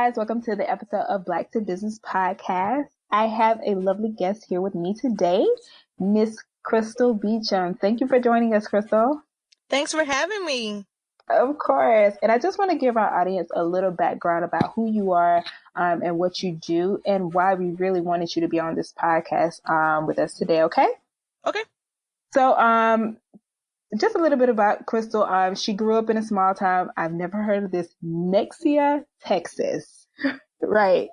Guys, welcome to the episode of Black to Business podcast. I have a lovely guest here with me today, Miss Krystal Beachum. Thank you for joining us, Krystal. Thanks for having me. Of course. And I just want to give our audience a little background about who you are and what you do and why we really wanted you to be on this podcast with us today, okay? Okay. So, just a little bit about Krystal. She grew up in a small town. I've never heard of this, Nexia, Texas. Right.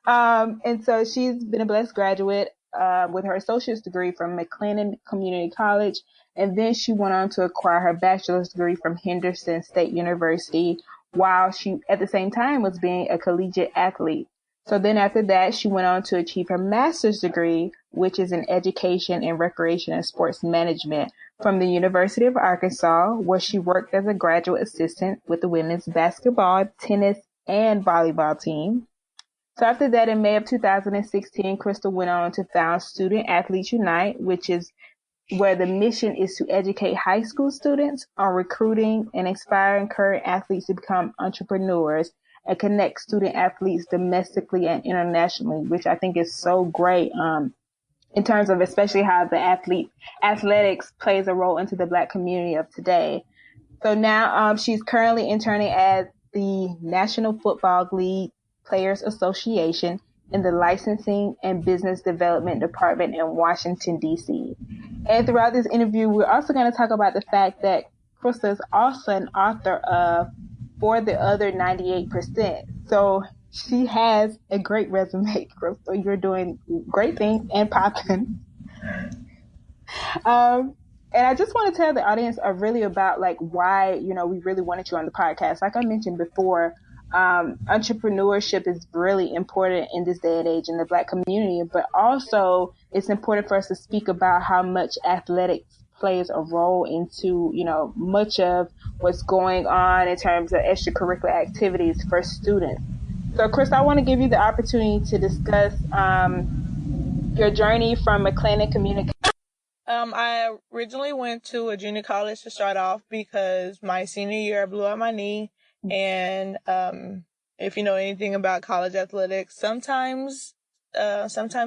And so she's been a blessed graduate with her associate's degree from McLennan Community College. And then she went on to acquire her bachelor's degree from Henderson State University while she, at the same time, was being a collegiate athlete. So then after that, she went on to achieve her master's degree, which is in education and recreation and sports management from the University of Arkansas, where she worked as a graduate assistant with the women's basketball, tennis, and volleyball team. So after that, in May of 2016, Krystal went on to found Student Athletes Unite, which is where the mission is to educate high school students on recruiting and inspiring current athletes to become entrepreneurs and connect student athletes domestically and internationally, which I think is so great in terms of especially how the athletics plays a role into the Black community of today. So now she's currently interning at the National Football League Players Association in the Licensing and Business Development Department in Washington, D.C. And throughout this interview, we're also going to talk about the fact that Krystal is also an author of For the Other 98%. So she has a great resume, Krystal. You're doing great things and popping. And I just want to tell the audience really about like why, we really wanted you on the podcast. Like I mentioned before, entrepreneurship is really important in this day and age in the Black community, but also it's important for us to speak about how much athletics plays a role into, much of what's going on in terms of extracurricular activities for students. So, Chris, I want to give you the opportunity to discuss your journey from McLennan Community. I originally went to a junior college to start off because my senior year I blew out my knee. And if you know anything about college athletics, sometimes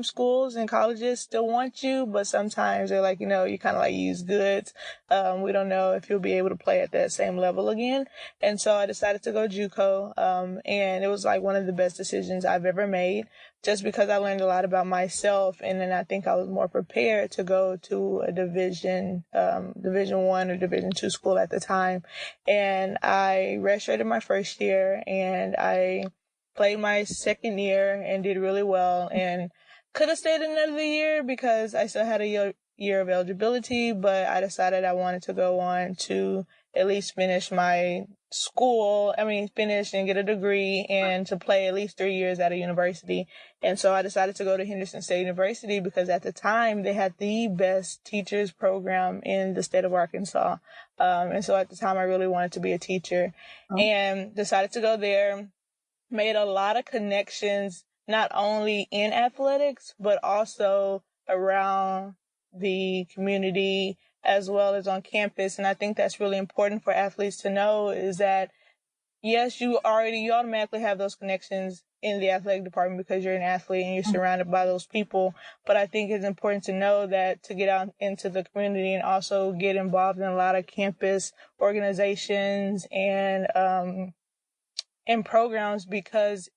schools and colleges still want you, but sometimes they're like, you kind of like use goods. We don't know if you'll be able to play at that same level again. And so I decided to go JUCO. And it was like one of the best decisions I've ever made, just because I learned a lot about myself. And then I think I was more prepared to go to a Division 1 or Division 2 school at the time. And I redshirted my first year and I played my second year and did really well, and could have stayed another year because I still had a year of eligibility, but I decided I wanted to go on to at least finish my finish and get a degree and to play at least 3 years at a university. And so I decided to go to Henderson State University because at the time they had the best teachers program in the state of Arkansas. And so at the time I really wanted to be a teacher and decided to go there. Made a lot of connections, not only in athletics, but also around the community as well as on campus. And I think that's really important for athletes to know is that, yes, you automatically have those connections in the athletic department because you're an athlete and you're surrounded by those people. But I think it's important to know that to get out into the community and also get involved in a lot of campus organizations and programs, because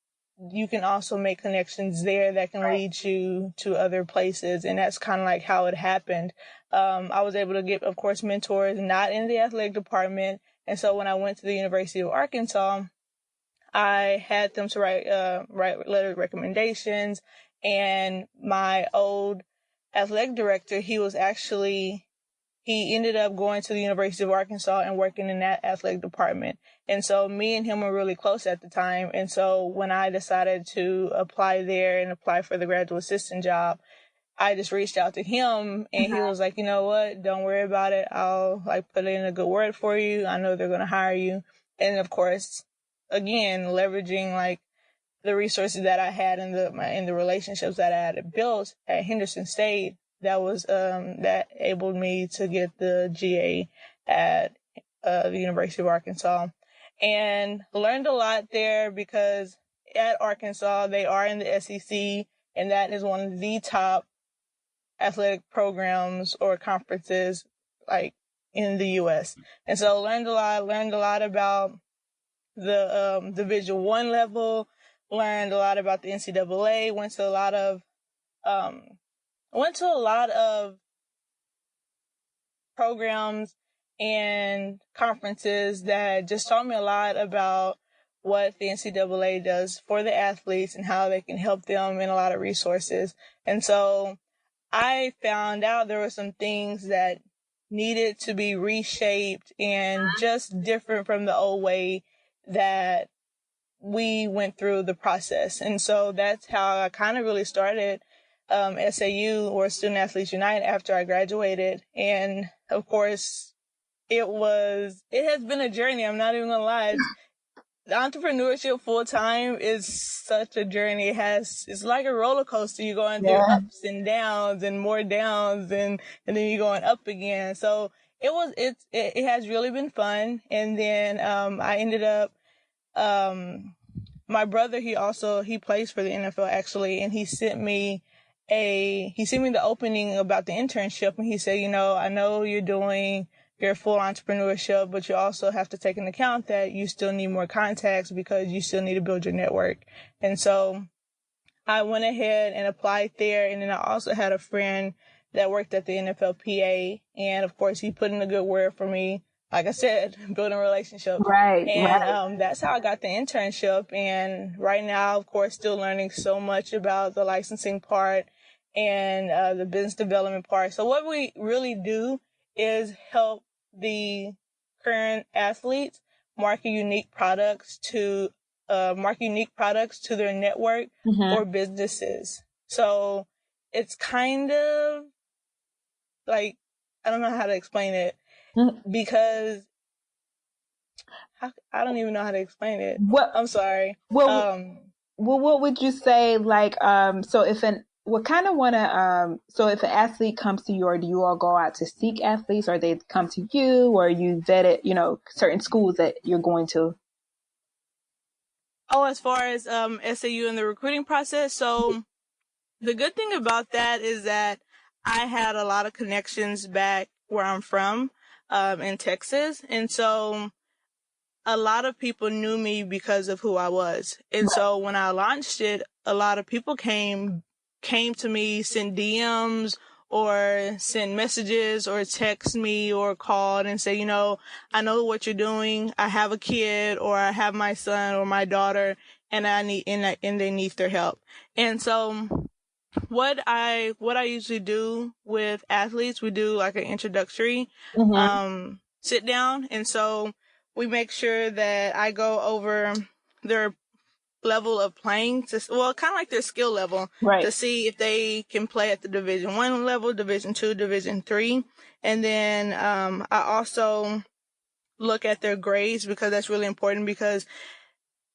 you can also make connections there that can lead you to other places. And that's kind of like how it happened. I was able to get, of course, mentors not in the athletic department. And so when I went to the University of Arkansas, I had them to write letter of recommendations. And my old athletic director, he ended up going to the University of Arkansas and working in that athletic department. And so me and him were really close at the time. And so when I decided to apply there and apply for the graduate assistant job, I just reached out to him and he was like, you know what, don't worry about it. I'll put in a good word for you. I know they're going to hire you. And of course, again, leveraging the resources that I had in the relationships that I had built at Henderson State, that enabled me to get the GA at the University of Arkansas, and learned a lot there because at Arkansas. They are in the SEC, and that is one of the top athletic programs or conferences like in the U.S. And so learned a lot about the Division I level, learned a lot about the NCAA, went to a lot of programs and conferences that just taught me a lot about what the NCAA does for the athletes and how they can help them in a lot of resources. And so I found out there were some things that needed to be reshaped and just different from the old way that we went through the process. And so that's how I kind of really started SAU, or Student Athletes Unite, after I graduated. And of course, it has been a journey. I'm not even gonna lie. The entrepreneurship full time is such a journey. It's like a roller coaster. You're going through ups and downs and more downs, and then you're going up again. So it has really been fun. And then I ended up my brother, he plays for the NFL actually, and he sent me the opening about the internship, and he said, I know you're doing your full entrepreneurship, but you also have to take into account that you still need more contacts because you still need to build your network. And so I went ahead and applied there. And then I also had a friend that worked at the NFLPA. And of course, he put in a good word for me. Like I said, building relationships. Right. And that's how I got the internship. And right now, of course, still learning so much about the licensing part and the business development part. So what we really do is help the current athletes market unique products to their network or businesses. So it's kind of like, I don't know how to explain it because I don't even know how to explain it. I'm sorry. Well, what would you say, like, so if an athlete comes to you, or do you all go out to seek athletes, or they come to you, or you vetted, certain schools that you're going to? Oh, as far as SAU and the recruiting process, so the good thing about that is that I had a lot of connections back where I'm from, in Texas, and so a lot of people knew me because of who I was. And so when I launched it, a lot of people came to me, sent DMs or sent messages or text me or called and say, I know what you're doing. I have a kid, or I have my son or my daughter, and they need their help. And so what I usually do with athletes, we do like an introductory sit down. And so we make sure that I go over their level of playing kind of like their skill level, to see if they can play at the Division I level, Division II, Division III. And then I also look at their grades, because that's really important, because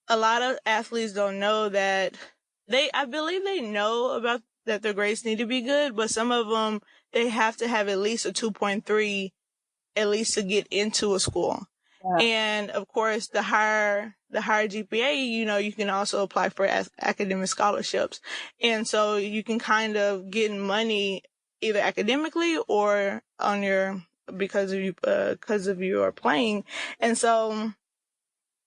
a lot of athletes don't know that I believe they know about that their grades need to be good, but some of them, they have to have at least a 2.3 at least to get into a school. Yeah. And of course, the higher GPA, you can also apply for academic scholarships. And so you can kind of get money either academically or because of your playing. And so,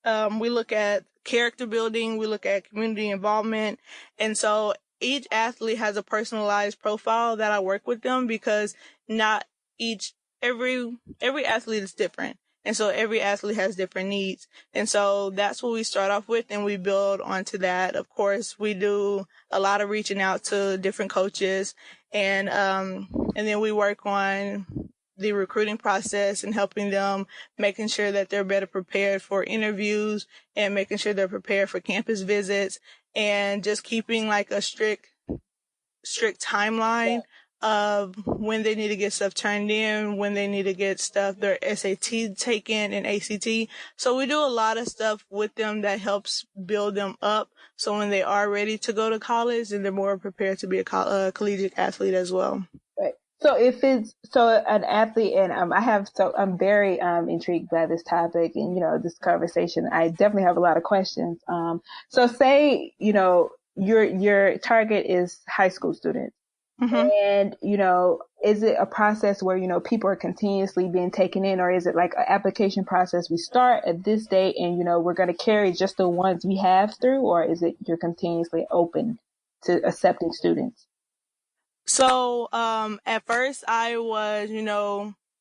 we look at character building, we look at community involvement. And so each athlete has a personalized profile that I work with them, because every athlete is different. And so every athlete has different needs. And so that's what we start off with, and we build onto that. Of course, we do a lot of reaching out to different coaches, and then we work on the recruiting process and helping them, making sure that they're better prepared for interviews and making sure they're prepared for campus visits, and just keeping like a strict timeline of when they need to get stuff turned in, when they need to get their SAT taken and ACT. So we do a lot of stuff with them that helps build them up, so when they are ready to go to college, then they're more prepared to be a collegiate athlete as well. Right. So if it's so an athlete, and I'm very intrigued by this topic and this conversation. I definitely have a lot of questions. So say your target is high school students, Mm-hmm. and is it a process where people are continuously being taken in, or is it like an application process? We start at this date, and we're going to carry just the ones we have through, or is it you're continuously open to accepting students? So, at first I was,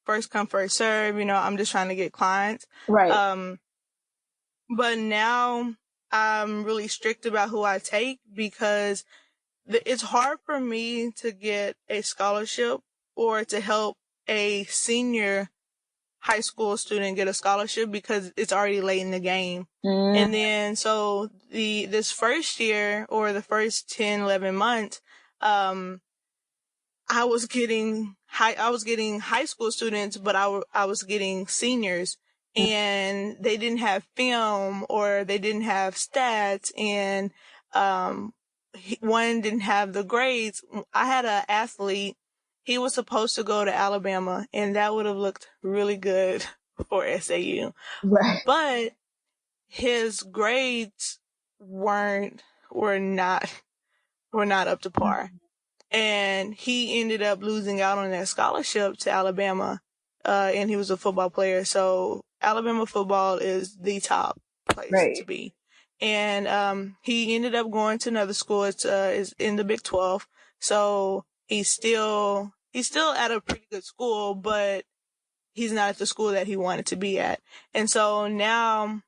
first come, first serve, I'm just trying to get clients. Right. Um, but now I'm really strict about who I take because it's hard for me to get a scholarship or to help a senior high school student get a scholarship because it's already late in the game. Mm, And then, so this first year or the first 10, 11 months, um, I was getting high school students, but I was getting seniors, and they didn't have film or they didn't have stats, and one didn't have the grades. I had an athlete. He was supposed to go to Alabama, and that would have looked really good for SAU, right. but his grades weren't were not were not up to par, and he ended up losing out on that scholarship to Alabama. And he was a football player. So Alabama football is the top place to Right. be. And, he ended up going to another school. Is in the Big 12. So he's still at a pretty good school, but he's not at the school that he wanted to be at. And so now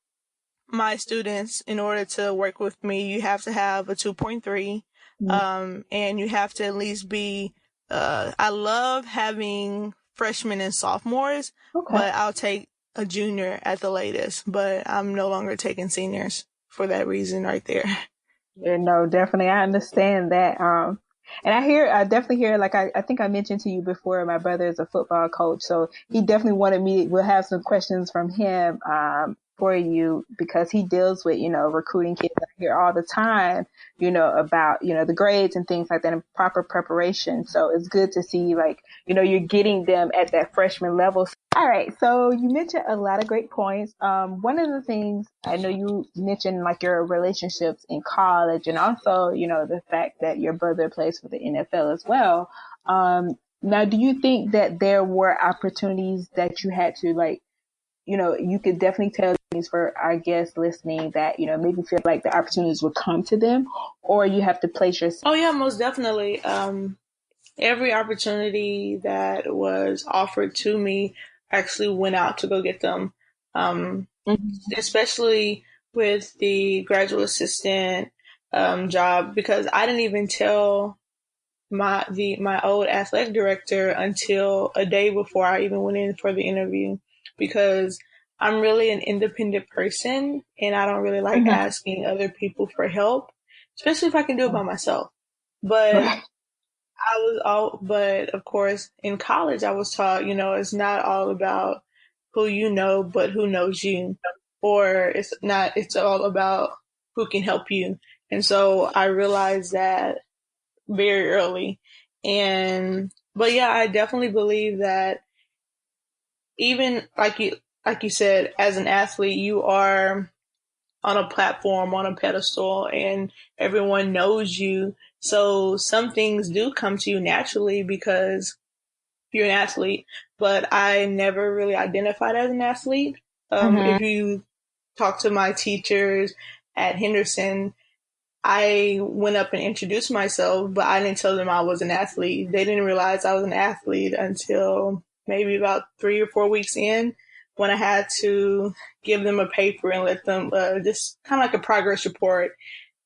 my students, in order to work with me, you have to have a 2.3, Mm, and you have to at least be, I love having freshmen and sophomores, okay. but I'll take a junior at the latest, but I'm no longer taking seniors for that reason right there. Yeah, no, definitely. I understand that. And I definitely hear, like, I think I mentioned to you before, my brother is a football coach. So he definitely wanted me, we'll have some questions from him, for you because he deals with, recruiting kids. I hear all the time, about, the grades and things like that and proper preparation. So it's good to see, like, you're getting them at that freshman level. All right. So you mentioned a lot of great points. One of the things I know you mentioned, like your relationships in college and also, the fact that your brother plays for the NFL as well. Now, do you think that there were opportunities that you had to like, you could definitely tell these for our guests listening that, maybe feel like the opportunities would come to them or you have to place yourself. Oh yeah, most definitely. Every opportunity that was offered to me actually went out to go get them. Um, Mhm. Especially with the graduate assistant job, because I didn't even tell my old athletic director until a day before I even went in for the interview, because I'm really an independent person and I don't really like Mhm. asking other people for help, especially if I can do it by myself. But Right. but of course, in college, I was taught, it's not all about who you know, but who knows you. Or it's all about who can help you. And so I realized that very early. But yeah, I definitely believe that even like you said, as an athlete, you are on a platform, on a pedestal, and everyone knows you. So some things do come to you naturally because you're an athlete, but I never really identified as an athlete. Mhm. If you talk to my teachers at Henderson, I went up and introduced myself, but I didn't tell them I was an athlete. They didn't realize I was an athlete until maybe about 3 or 4 weeks in, when I had to give them a paper and let them just kind of like a progress report.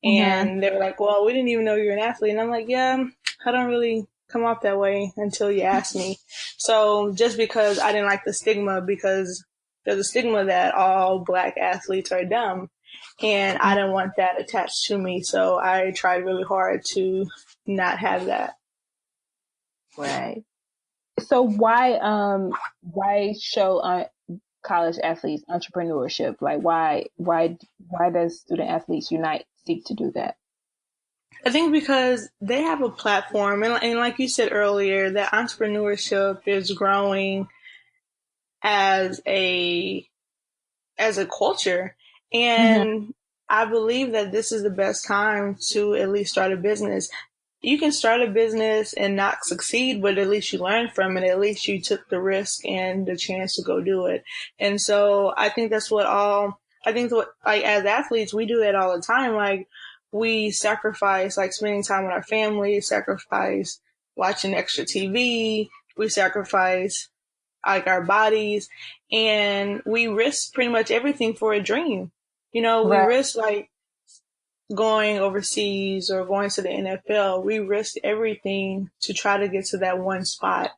Mhm. And they were like, well, we didn't even know you were an athlete. And I'm like, yeah, I don't really come off that way until you ask me. So just because I didn't like the stigma, because there's a stigma that all black athletes are dumb. And I didn't want that attached to me. So I tried really hard to not have that. Right. So why show college athletes entrepreneurship? Like why does Student Athletes Unite seek to do that? I think because they have a platform, and like you said earlier, that entrepreneurship is growing as a culture, Mm-hmm. and I believe that this is the best time to at least start a business. You can start a business and not succeed, but at least you learn from it. At least you took the risk and the chance to go do it. And so I think that's what all, I think what, like as athletes, we do that all the time. Like we sacrifice like spending time with our family, sacrifice watching extra TV, we sacrifice like our bodies, and we risk pretty much everything for a dream. You know, we Right. risk like going overseas or going to the NFL. We risk everything to try to get to that one spot.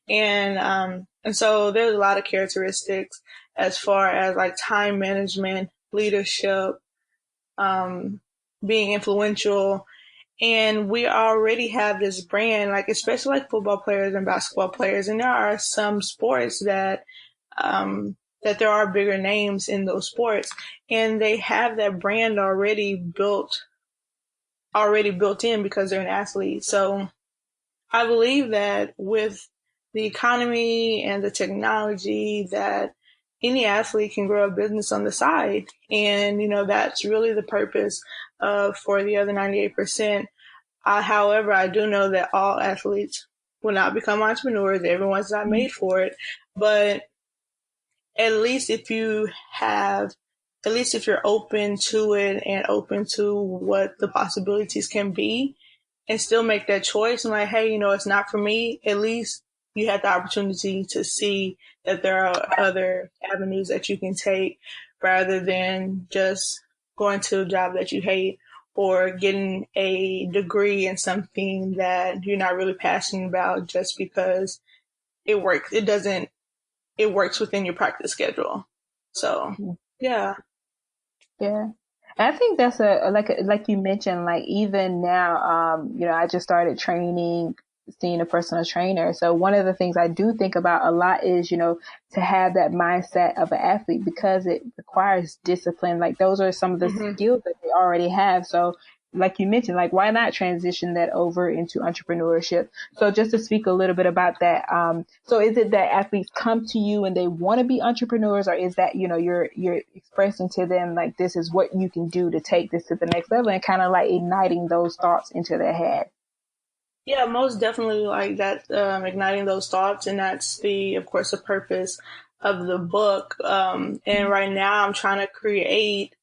And so there's a lot of characteristics as far as like time management, leadership, um, being influential, and we already have this brand, like especially like football players and basketball players, and there are some sports that there are bigger names in those sports, and they have that brand already built in because they're an athlete. So I believe that with the economy and the technology, that any athlete can grow a business on the side, and that's really the purpose for the other 98%. However, I do know that all athletes will not become entrepreneurs. Everyone's not made for it. But at least if you have, at least if you're open to it and open to what the possibilities can be and still make that choice and like, hey, it's not for me, at least you had the opportunity to see that there are other avenues that you can take rather than just going to a job that you hate or getting a degree in something that you're not really passionate about just because it works. It works within your practice schedule. So, yeah. Yeah. And I think that's like you mentioned, like even now, I just started training, seeing a personal trainer. So one of the things I do think about a lot is, to have that mindset of an athlete because it requires discipline. Like those are some of the hmm skills that they already have. So like you mentioned, like why not transition that over into entrepreneurship? So just to speak a little bit about that, so is it that athletes come to you and they want to be entrepreneurs, or is that you're expressing to them like this is what you can do to take this to the next level and kind of like igniting those thoughts into their head? Yeah, most definitely like that, igniting those thoughts. And that's of course, the purpose of the book. And right now I'm trying to create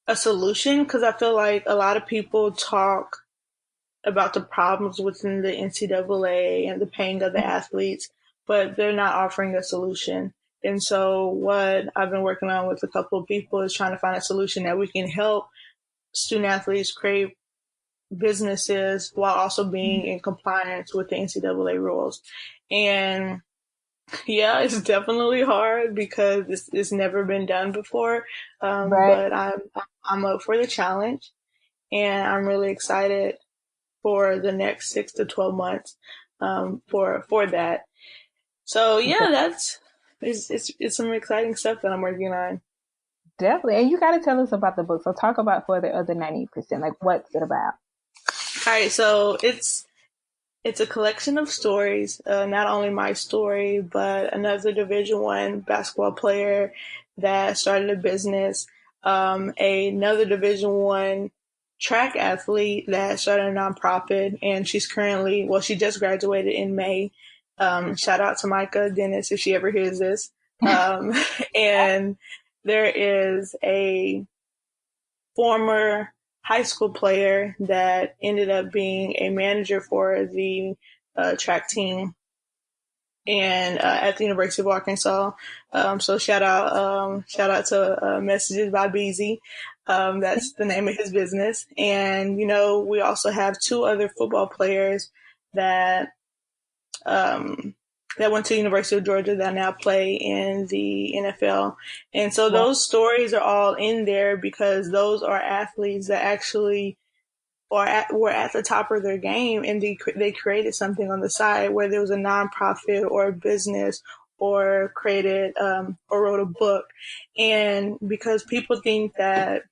a solution because I feel like a lot of people talk about the problems within the NCAA and the paying of the athletes, but they're not offering a solution. And so what I've been working on with a couple of people is trying to find a solution that we can help student athletes create businesses while also being in compliance with the NCAA rules. And yeah, it's definitely hard because it's never been done before. Right. But I'm up for the challenge, and I'm really excited for the next 6 to 12 months for that. So yeah, it's some exciting stuff that I'm working on. Definitely. And you got to tell us about the book. So talk about for the other 90%, like what's it about? All right, so it's a collection of stories, not only my story, but another Division I basketball player that started a business, another Division I track athlete that started a nonprofit, and she's currently, well, she just graduated in May. Shout out to Micah Dennis if she ever hears this. Um, and there is a former high school player that ended up being a manager for the track team and at the University of Arkansas. So shout out to Messages by Beezy. That's the name of his business. And we also have two other football players that um, that went to the University of Georgia that now play in the NFL. And so Wow. those stories are all in there because those are athletes that actually were at the top of their game, and they created something on the side, whether it was a nonprofit or a business or created or wrote a book. And because people think that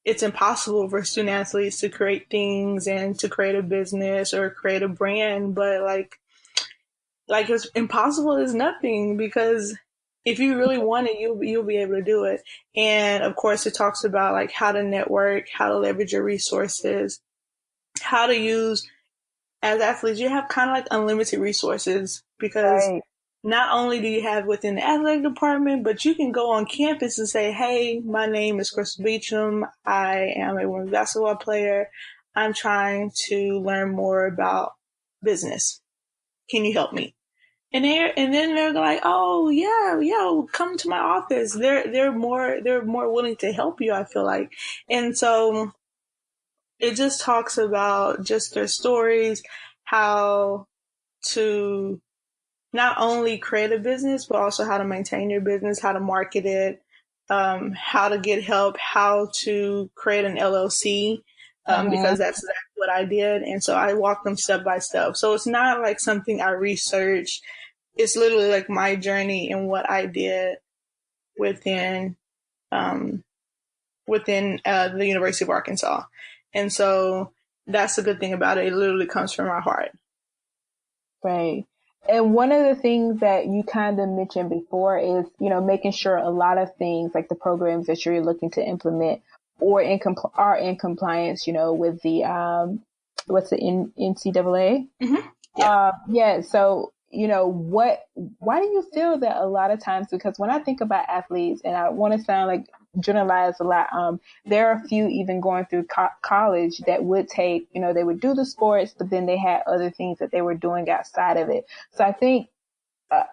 it's impossible for student athletes to create things and to create a business or create a brand, but like it's impossible is nothing, because if you really want it, you'll be able to do it. And of course, it talks about like how to network, how to leverage your resources, how to use, as athletes, you have kind of like unlimited resources, because Right. not only do you have within the athletic department, but you can go on campus and say, hey, my name is Krystal Beachum. I am a women's basketball player. I'm trying to learn more about business. Can you help me? And then they're like, oh yeah, come to my office. They're more willing to help you, I feel like. And so it just talks about just their stories, how to not only create a business, but also how to maintain your business, how to market it, how to get help, how to create an LLC, Mm-hmm. because that's exactly what I did. And so I walked them step by step. So it's not like something I researched. It's literally like my journey and what I did within, um, the University of Arkansas. And so that's the good thing about it. It literally comes from my heart. Right. And one of the things that you kind of mentioned before is, making sure a lot of things like the programs that you're looking to implement or are in compliance, with the, what's the NCAA? Mm-hmm. Yeah. Yeah. So, why do you feel that a lot of times, because when I think about athletes, and I want to sound like generalize a lot, there are a few even going through college that would take, they would do the sports, but then they had other things that they were doing outside of it. So I think, uh,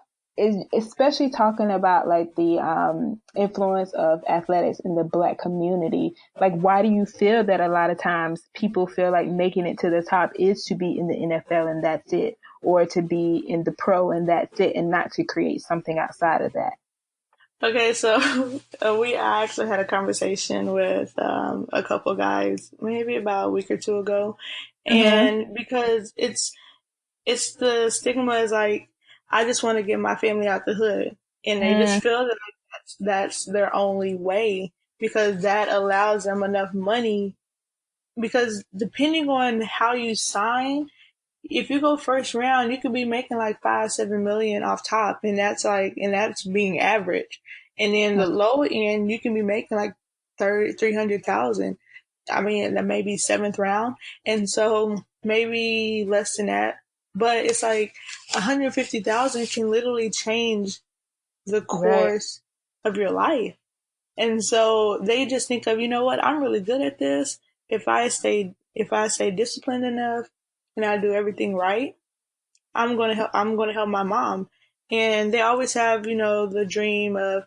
especially talking about like the influence of athletics in the Black community, like why do you feel that a lot of times people feel like making it to the top is to be in the NFL and that's it, or to be in the pro and that's it, and not to create something outside of that? Okay, so I actually had a conversation with a couple guys maybe about a week or two ago, Mm-hmm. and because it's the stigma is like I just want to get my family out the hood, and they just Mm, feel that like, that's their only way, because that allows them enough money. Because depending on how you sign, if you go first round, you could be making like 5-7 million off top, and that's being average. And then the low end, you can be making like 300,000. I mean, that may be seventh round, and so maybe less than that. But it's like 150,000 can literally change the right. course of your life. And so they just think of, you know what, I'm really good at this. If I stay disciplined enough and I do everything right, I'm gonna help my mom. And they always have, the dream of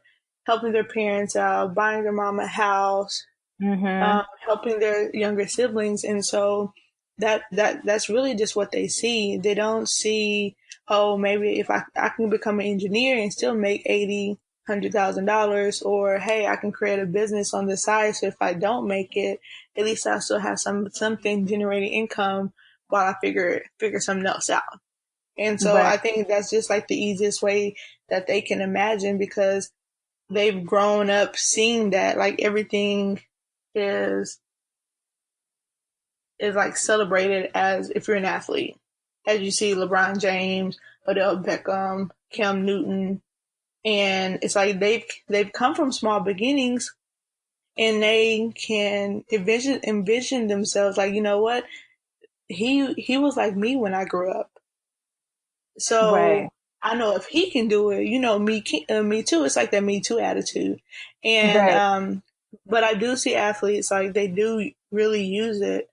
helping their parents out, buying their mom a house, Mm-hmm. helping their younger siblings. And so that's really just what they see. They don't see, oh, maybe if I can become an engineer and still make 100,000 dollars, or hey, I can create a business on the side. So if I don't make it, at least I still have something generating income while I figure something else out. And so Right. I think that's just like the easiest way that they can imagine, because they've grown up seeing that like everything is like celebrated as if you're an athlete. As you see LeBron James, Odell Beckham, Cam Newton, and it's like they've come from small beginnings, and they can envision themselves like, you know what, he was like me when I grew up. Right. So I know if he can do it, me too. It's like that me too attitude. And Right. but I do see athletes like they do really use it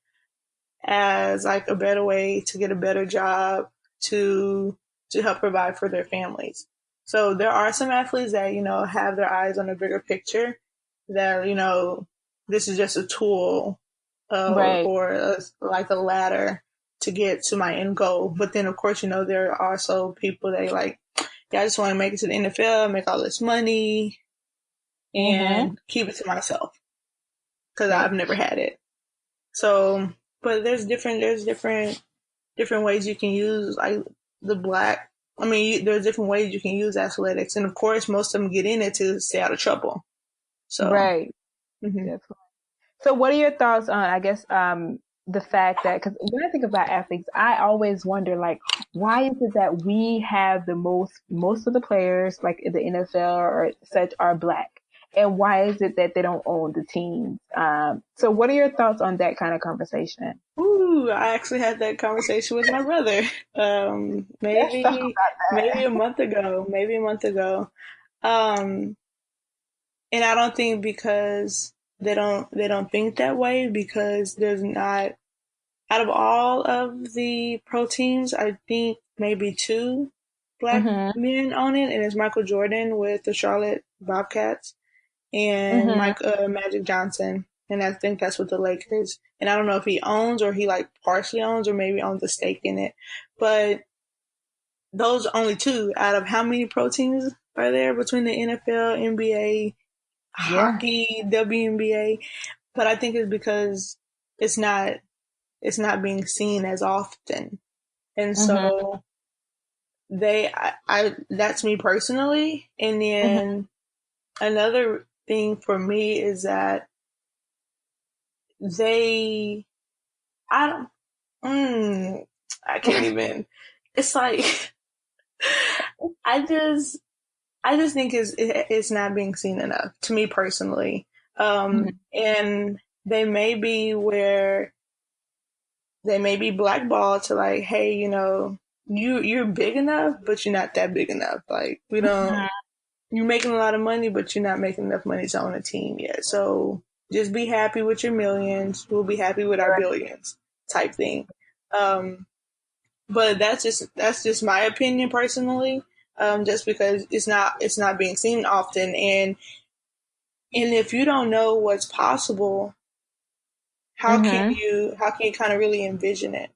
as like a better way to get a better job, to help provide for their families. So there are some athletes that, have their eyes on a bigger picture, that, this is just a tool, Right. or like a ladder to get to my end goal. But then of course, there are also people that are like, yeah, I just want to make it to the NFL, make all this money Mm-hmm. and keep it to myself, because Right. I've never had it. So, but different ways you can use like the black. I mean, there's different ways you can use athletics, and of course, most of them get in it to stay out of trouble. So, Right. hmm Definitely. So what are your thoughts on, I guess, the fact that, because when I think about athletes, I always wonder, like, why is it that we have most of the players, like in the NFL or such, are black? And why is it that they don't own the teams? So what are your thoughts on that kind of conversation? Ooh, I actually had that conversation with my brother. Let's talk Maybe about a month ago. Maybe a month ago. Um, and I don't think because they don't think that way because there's not out of all of the pro teams, I think maybe two that. black Mm-hmm. men on it, and it's Michael Jordan with the Charlotte Bobcats and Mm-hmm. Magic Johnson, and I think that's with the Lakers. And I don't know if he owns or he like partially owns or maybe owns a stake in it, but those are only two out of how many pro teams are there between the NFL, NBA, Yeah. hockey, WNBA? But I think it's because it's not it's not being seen as often. And Mm-hmm. so I that's me personally. And Mm-hmm. then another thing for me is that they, I don't, I can't even, it's like, I just, I just think it's not being seen enough to me personally. And they may be where they may be blackballed to like, hey, you're big enough, but you're not that big enough. Like, we don't, you're making a lot of money, but you're not making enough money to own a team yet. So just be happy with your millions. We'll be happy with our billions type thing. Um, but that's just my opinion personally. Just because it's not being seen often. And if you don't know what's possible, Mm-hmm. how can you kind of really envision it?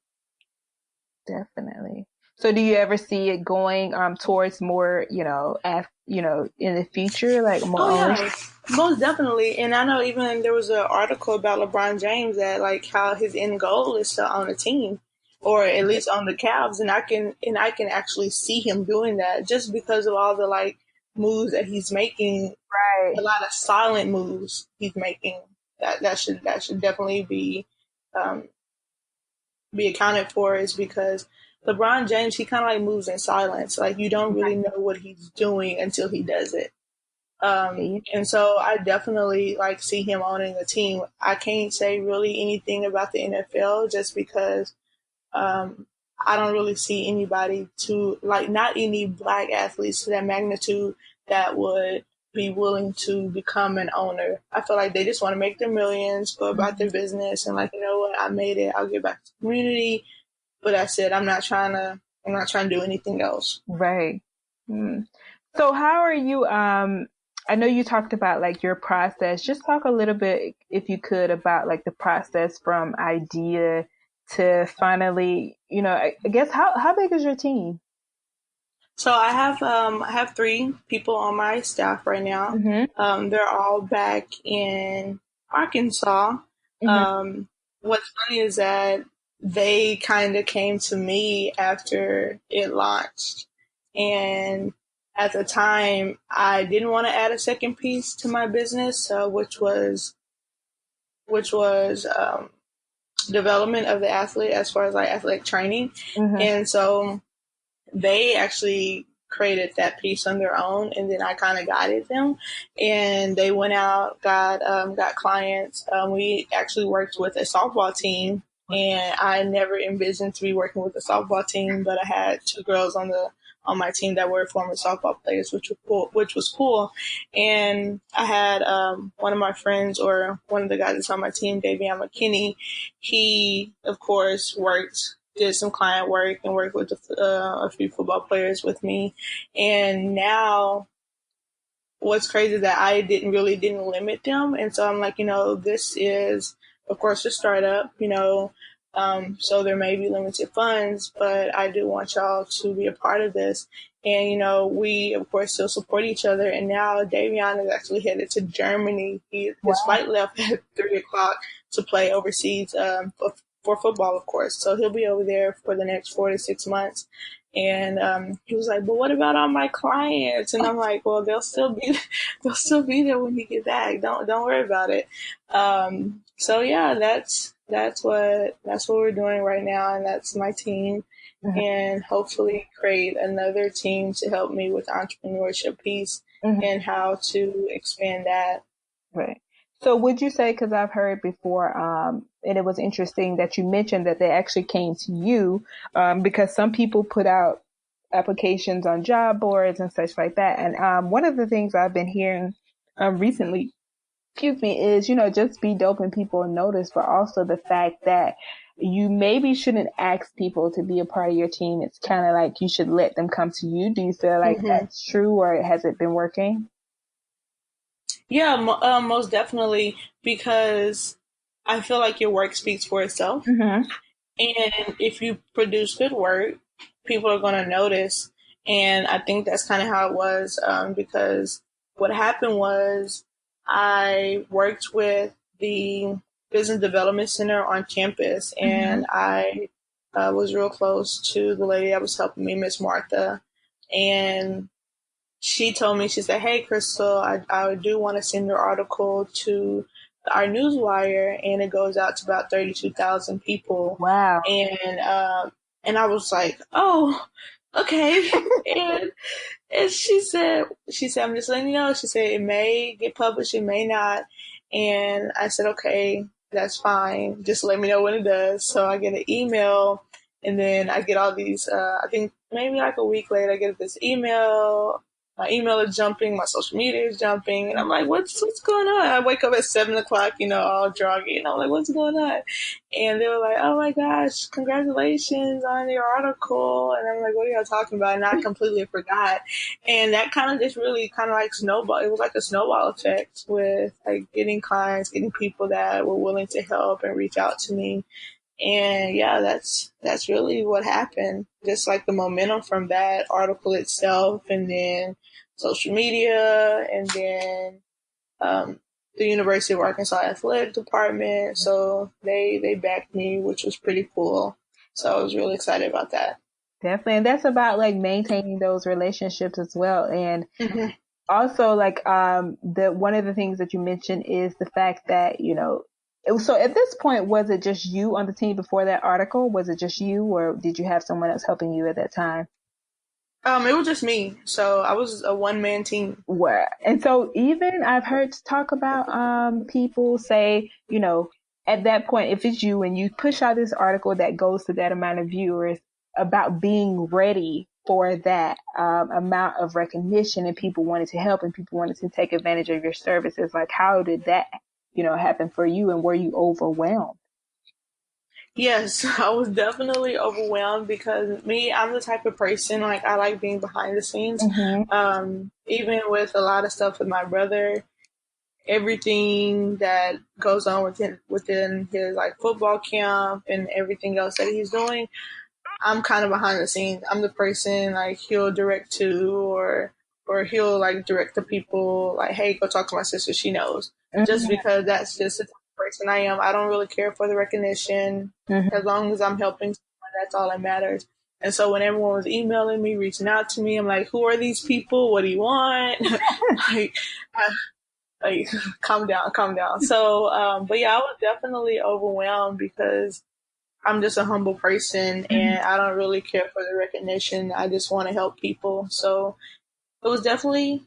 Definitely. So do you ever see it going towards more, in the future, like more Oh ownership? yeah, most definitely. And I know even there was an article about LeBron James that like how his end goal is to own a team, or at least own the Cavs. And I can actually see him doing that just because of all the like moves that he's making, a Right. lot of silent moves he's making. That should definitely um, be accounted for is because LeBron James, he kind of like moves in silence. Like you don't really know what he's doing until he does it. Right. And so I definitely like see him owning a team. I can't say really anything about the NFL just because um, I don't really see anybody to like not any black athletes to that magnitude that would be willing to become an owner. I feel like they just want to make their millions, go about their business, and like you know what, I made it. I'll give back to the community. But that's it. I'm not trying to do anything else. Right. Hmm. So how are you, I know you talked about like your process. Just talk a little bit, if you could, about like the process from idea to finally, I guess how big is your team? So I have three people on my staff right now. Mm-hmm. They're all back in Arkansas. Mm-hmm. Um, what's funny is that they kind of came to me after it launched, and at the time I didn't want to add a second piece to my business, which was development of the athlete as far as like athletic training, Mm-hmm. and so they actually created that piece on their own, and then I kind of guided them, and they went out, got clients. We actually worked with a softball team, and I never envisioned to be working with a softball team, but I had two girls on my team that were former softball players, which was cool. And I had one of my friends, or one of the guys that's on my team, Davion McKinney. He, of course, did some client work and worked with a few football players with me. And now what's crazy is that I didn't limit them. And so I'm like, this is, of course, a startup, so there may be limited funds, but I do want y'all to be a part of this. And, we, of course, still support each other. And now Davion is actually headed to Germany. His Wow. flight left at 3 o'clock to play overseas for football, of course. So he'll be over there for the next 4 to 6 months. And he was like, "But what about all my clients?" And I'm like, "Well, they'll still be there when you get back. Don't worry about it." So yeah, that's what we're doing right now, and that's my team, Mhm. and hopefully create another team to help me with the entrepreneurship piece Mhm. and how to expand that. Right. So would you say, because I've heard before, and it was interesting that you mentioned that they actually came to you, because some people put out applications on job boards and such like that. And one of the things I've been hearing recently, excuse me, is, just be dope and people notice, but also the fact that you maybe shouldn't ask people to be a part of your team. It's kind of like you should let them come to you. Do you feel like Hmm. that's true, or has it been working? Yeah, most definitely, because I feel like your work speaks for itself. Mm-hmm. And if you produce good work, people are going to notice. And I think that's kind of how it was, because what happened was I worked with the Business Development Center on campus, Mm-hmm. and I was real close to the lady that was helping me, Miss Martha. And she told me, she said, "Hey, Krystal, I do want to send your article to our newswire, and it goes out to about 32,000 people." Wow. And I was like, "Oh, okay." and and she said, "I'm just letting you know." She said, "It may get published, it may not." And I said, "Okay, that's fine. Just let me know when it does." So I get an email, and then I get all these. I think maybe like a week later, I get this email. My email is jumping, my social media is jumping, and I'm like, "What's going on?" I wake up at 7 o'clock, all groggy, and I'm like, "What's going on?" And they were like, "Oh my gosh, congratulations on your article." And I'm like, "What are y'all talking about?" And I completely forgot. And that kind of just really kind of like snowball. It was like a snowball effect with like getting clients, getting people that were willing to help and reach out to me. And yeah, that's really what happened. Just like the momentum from that article itself, and then social media, and then um, the University of Arkansas athletic department. So they backed me, which was pretty cool. So I was really excited about that. Definitely. And that's about like maintaining those relationships as well. And Hmm. also like the one of the things that you mentioned is the fact that, so at this point, was it just you on the team before that article? Was it just you, or did you have someone else helping you at that time? It was just me. So I was a one man team. Where and so even I've heard talk about people say, at that point, if it's you and you push out this article that goes to that amount of viewers, about being ready for that amount of recognition, and people wanted to help and people wanted to take advantage of your services. Like, how did that happen for you, and were you overwhelmed? Yes, I was definitely overwhelmed because I'm the type of person, like, I like being behind the scenes. Mm-hmm. Even with a lot of stuff with my brother, everything that goes on within his like football camp and everything else that he's doing, I'm kind of behind the scenes. I'm the person like he'll direct to, or he'll like direct the people like, "Hey, go talk to my sister. She knows." Just Mm-hmm. because that's just the type of person I am. I don't really care for the recognition. Mm-hmm. As long as I'm helping someone, that's all that matters. And so when everyone was emailing me, reaching out to me, I'm like, "Who are these people? What do you want?" like, like, calm down, calm down. So, but yeah, I was definitely overwhelmed because I'm just a humble person Mm-hmm. and I don't really care for the recognition. I just want to help people. So it was definitely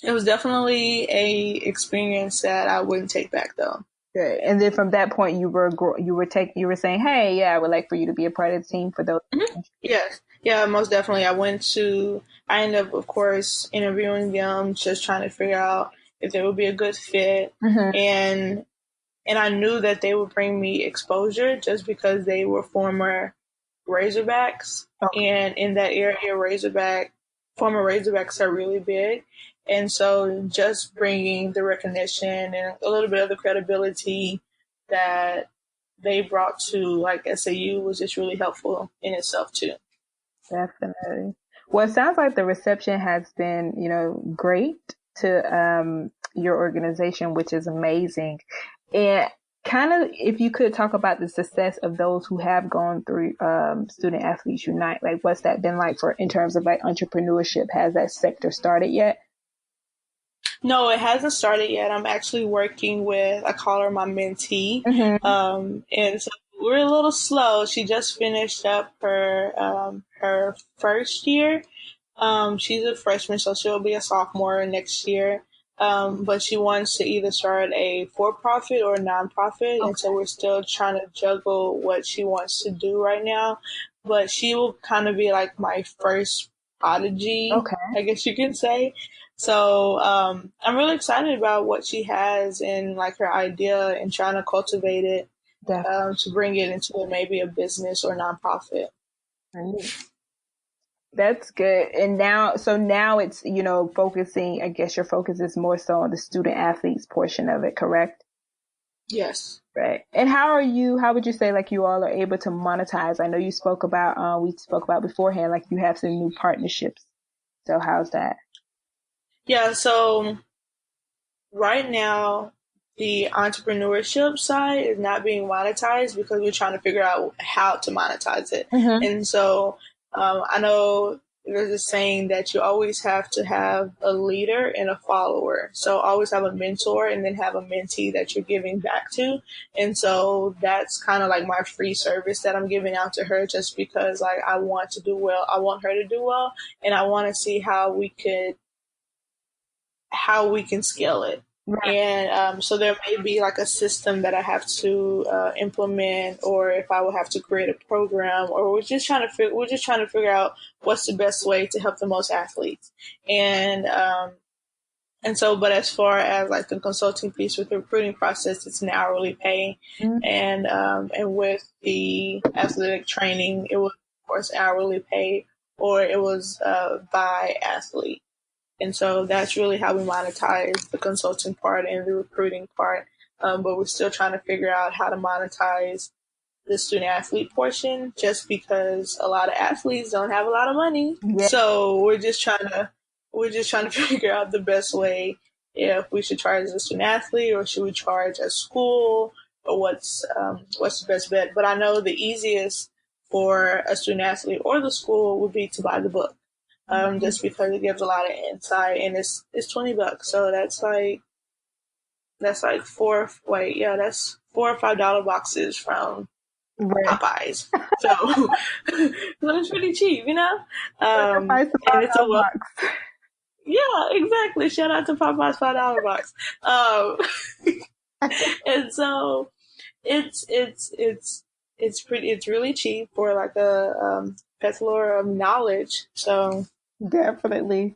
it was definitely a experience that I wouldn't take back though. Good. And then from that point, you were saying, hey, yeah, I would like for you to be a part of the team for those. Hmm. Yes. Yeah, most definitely. I ended up, of course, interviewing them, just trying to figure out if they would be a good fit. Mm-hmm. And I knew that they would bring me exposure just because they were former Razorbacks, Okay. and in that area, former Razorbacks are really big, and so just bringing the recognition and a little bit of the credibility that they brought to like SAU was just really helpful in itself too. Definitely. Well, it sounds like the reception has been, great to your organization, which is amazing. And kind of, if you could talk about the success of those who have gone through Student Athletes Unite, like what's that been like for in terms of like entrepreneurship? Has that sector started yet? No, it hasn't started yet. I'm actually working with, I call her my mentee. Mm-hmm. And so we're a little slow. She just finished up her first year. She's a freshman, so she'll be a sophomore next year. But she wants to either start a for-profit or a nonprofit, and so we're still trying to juggle what she wants to do right now. But she will kind of be like my first prodigy, Okay. I guess you can say. So I'm really excited about what she has and like her idea and trying to cultivate it to bring it into maybe a business or nonprofit. Definitely. That's good. And now it's, focusing, I guess your focus is more so on the student athletes portion of it, correct? Yes. Right. And how would you say like you all are able to monetize? I know you spoke about, we spoke about beforehand, like you have some new partnerships. So how's that? Yeah. So right now, the entrepreneurship side is not being monetized because we're trying to figure out how to monetize it. Mm-hmm. And so I know there's a saying that you always have to have a leader and a follower. So always have a mentor and then have a mentee that you're giving back to. And so that's kind of like my free service that I'm giving out to her just because like I want to do well. I want her to do well and I want to see how we can scale it. Right. And so there may be like a system that I have to implement, or if I will have to create a program, or we're just trying to figure out what's the best way to help the most athletes. And so, but as far as like the consulting piece with the recruiting process, it's an hourly pay, Mm-hmm. and with the athletic training, it was of course hourly pay, or it was by athlete. And so that's really how we monetize the consulting part and the recruiting part. But we're still trying to figure out how to monetize the student athlete portion just because a lot of athletes don't have a lot of money. Yeah. So we're just trying to figure out the best way if we should charge as a student athlete or should we charge as school or what's the best bet. But I know the easiest for a student athlete or the school would be to buy the book just because it gives a lot of insight and it's $20. So that's like that's $4 or $5 boxes from Right. Popeyes. So, so it's pretty cheap, Sacrifice the and it's $5 box. yeah, exactly. Shout out to Popeyes $5 box. Um, and so it's really cheap for like a plethora of knowledge. So Definitely.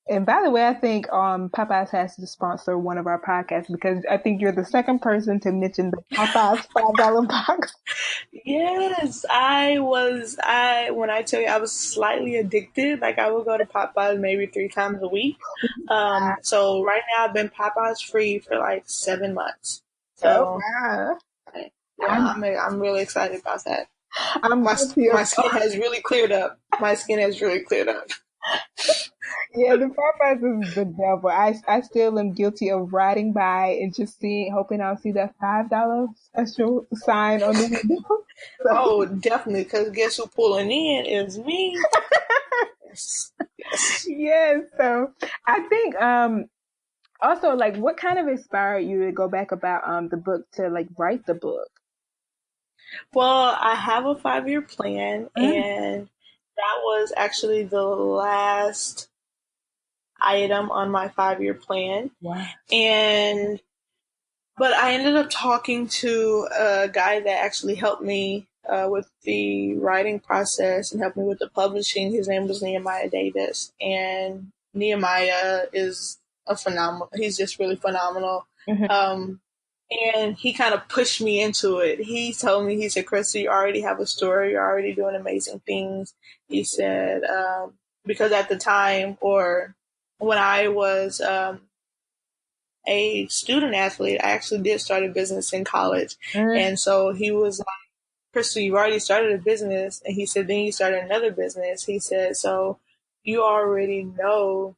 And by the way, I think Popeyes has to sponsor one of our podcasts because I think you're the second person to mention the Popeyes $5 box. yes, when I tell you I was slightly addicted, like I would go to Popeyes maybe 3 times a week. So right now I've been Popeyes free for like 7 months. Oh So wow. yeah, I'm really excited about that. I'm My guilty my of skin has really cleared up. My skin has really cleared up. yeah, the Popeyes is the devil. I still am guilty of riding by and just hoping I'll see that $5 special sign on the window. So Oh, definitely, because guess who pulling in is me. Yes, yes. yeah, so I think also like what kind of inspired you to go back about the book to like write the book? Well, I have a 5-year plan, Mm. and that was actually the last item on my 5-year plan. Wow. And but I ended up talking to a guy that actually helped me with the writing process and helped me with the publishing. His name was Nehemiah Davis, and Nehemiah is a phenomenal. He's just really phenomenal. Mm-hmm. And he kind of pushed me into it. He told me, he said, Krystal, you already have a story. You're already doing amazing things. He said, because at the time, or when I was a student athlete, I actually did start a business in college. Mm. And so he was like, Krystal, you've already started a business. And he said, then you started another business. He said, so you already know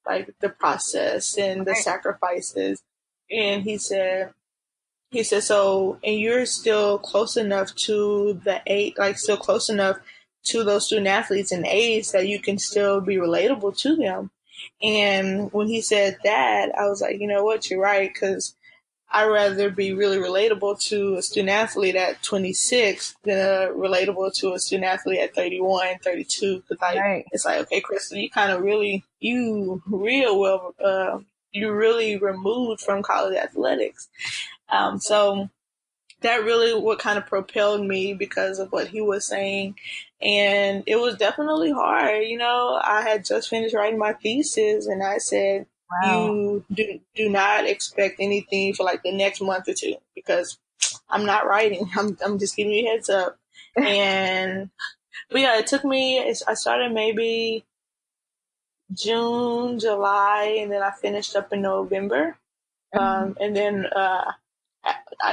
like the process and the Right. sacrifices. And he said, he said, so, and you're still close enough to the age, like still close enough to those student athletes in age that you can still be relatable to them. And when he said that, I was like, you know what, you're right, because I'd rather be really relatable to a student athlete at 26 than relatable to a student athlete at 31, 32. Because like, Right. it's like, okay, Krystal, you kind of really, you really removed from college athletics. So that really what kind of propelled me because of what he was saying. And it was definitely hard. You know, I had just finished writing my thesis and I said, Wow. you do not expect anything for like the next month or two because I'm not writing. I'm just giving you a heads up. And, but yeah, it took me, I started maybe June, July, and then I finished up in November. And then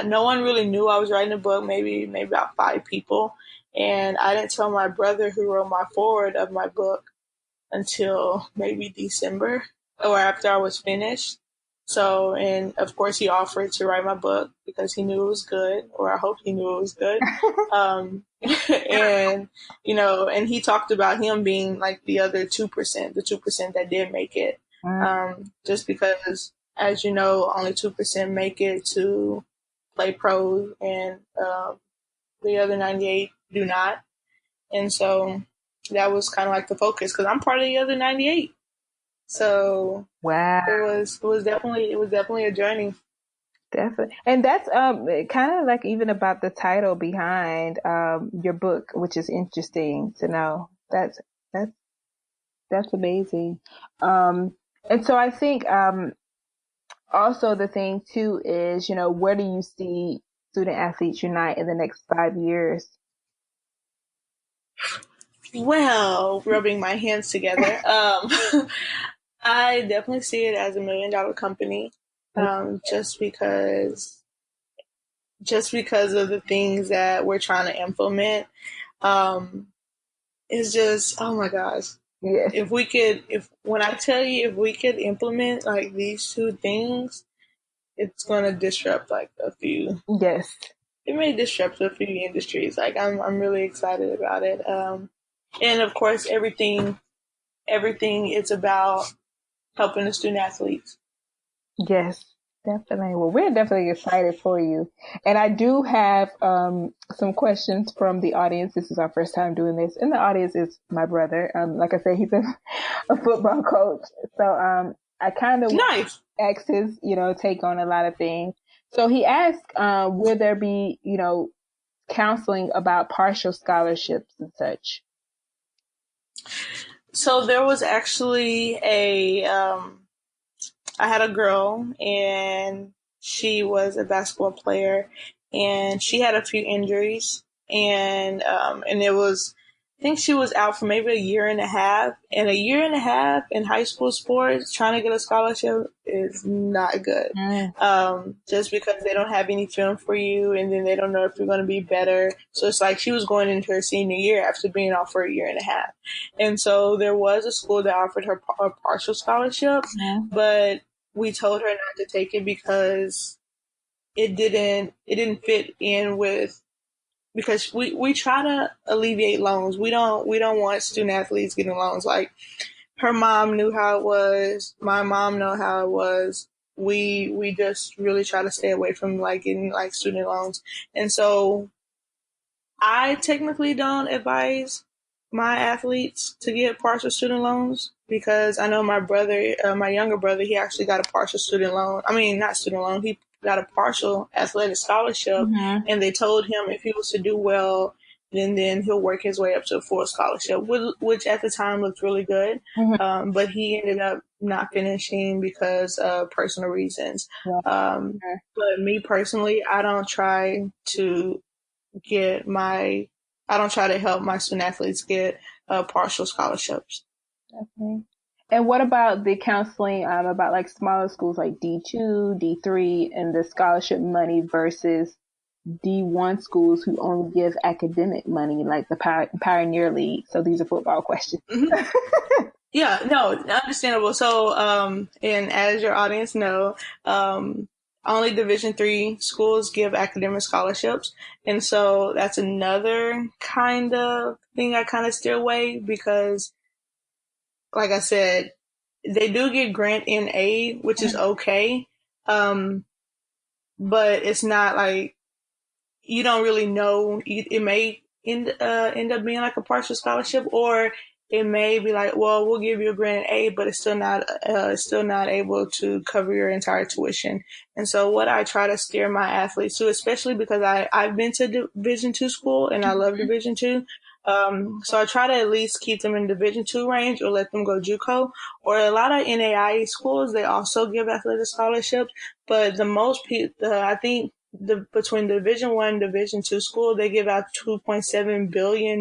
no one really knew I was writing a book. Maybe about 5 people, and I didn't tell my brother who wrote my foreword of my book until maybe December or after I was finished. So, and of course, he offered to write my book because he knew it was good, or I hope he knew it was good. And you know, and he talked about him being like the other 2%, the 2% that did make it. Just because, as you know, only 2% make it to play pros, and the other 98 do not. And so that was kind of like the focus because I'm part of the other 98. So Wow. it was definitely a journey. Definitely. And that's kind of like even about the title behind your book, which is interesting to know. That's that's amazing. And so I think also the thing too is, you know, where do you see Student Athletes Unite in the next 5 years? Well, rubbing my hands together, I definitely see it as $1 million company, just because of the things that we're trying to implement. Um, it's just, oh my gosh. Yes. When I tell you, if we could implement like these two things, it's going to disrupt like Yes. it may disrupt a few industries. Like I'm really excited about it. And of course, everything is about helping the student athletes. Yes, definitely. Well, we're definitely excited for you. And I do have some questions from the audience. This is our first time doing this. And the audience is my brother. Like I said, he's a football coach. So I kind of Nice. asked his, you know, take on a lot of things. So he asked, will there be, you know, counseling about partial scholarships and such? So there was actually I had a girl and she was a basketball player and she had a few injuries and it was, I think she was out for maybe a year and a half, and a year and a half in high school sports trying to get a scholarship is not good. Just because they don't have any film for you and then they don't know if you're going to be better. So it's like she was going into her senior year after being off for a year and a half. And so there was a school that offered her a partial scholarship, but we told her not to take it because it didn't fit in with, because we try to alleviate loans. We don't want student athletes getting loans. Like her mom knew how it was, my mom know how it was. We just really try to stay away from like getting like student loans. And so I technically don't advise my athletes to get partial student loans because I know my brother, my younger brother, he actually got a partial student loan. I mean, not student loan. He got a partial athletic scholarship, and they told him if he was to do well, then he'll work his way up to a full scholarship, which at the time looked really good. But he ended up not finishing because of personal reasons. But me personally, I don't try to help my student athletes get partial scholarships. Okay. And what about the counseling about like smaller schools like D2, D3, and the scholarship money versus D1 schools who only give academic money, like the Pioneer League? So these are football questions. Yeah, no, understandable. So, and as your audience know, only Division III schools give academic scholarships. And so that's another kind of thing I kind of steer away because, like I said, they do get grant in aid, which is okay. But it's not like you don't really know. It may end up being like a partial scholarship, or it may be like, well, we'll give you a grant aid, but it's still not able to cover your entire tuition. And so, what I try to steer my athletes to, especially because I've been to Division II school and I love Division II. So I try to at least keep them in Division II range or let them go JUCO. Or a lot of NAIA schools, they also give athletic scholarships, but I think between Division I and Division II school, they give out $2.7 billion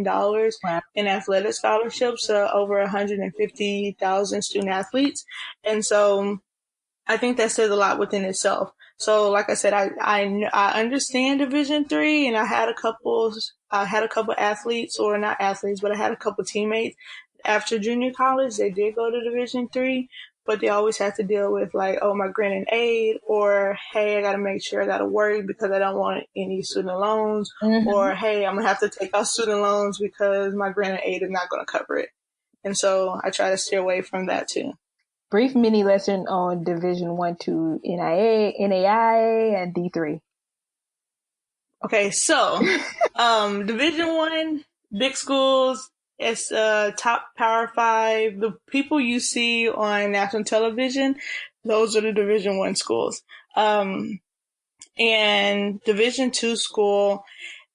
in athletic scholarships to over 150,000 student athletes. And so I think that says a lot within itself. So, like I said, I understand Division III, and I had a couple athletes, or not athletes, but I had a couple teammates after junior college. They did go to Division III, but they always have to deal with like, oh, my grant and aid, or hey, I got to make sure I got to worry because I don't want any student loans, or hey, I'm gonna have to take out student loans because my grant and aid is not going to cover it. And so I try to steer away from that too. Brief mini lesson on Division I to NAIA, and D3. Okay, so Division I, big schools, it's top Power 5. The people you see on national television, those are the Division I schools. And Division II school,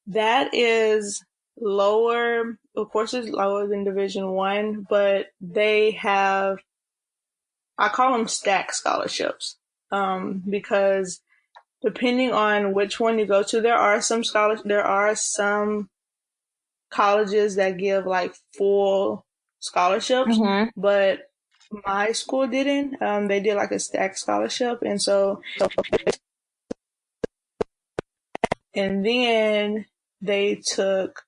that is lower. Of course, it's lower than Division I, but they have, I call them stack scholarships, because depending on which one you go to, there are some colleges that give like full scholarships, but my school didn't. They did like a stack scholarship, and then they took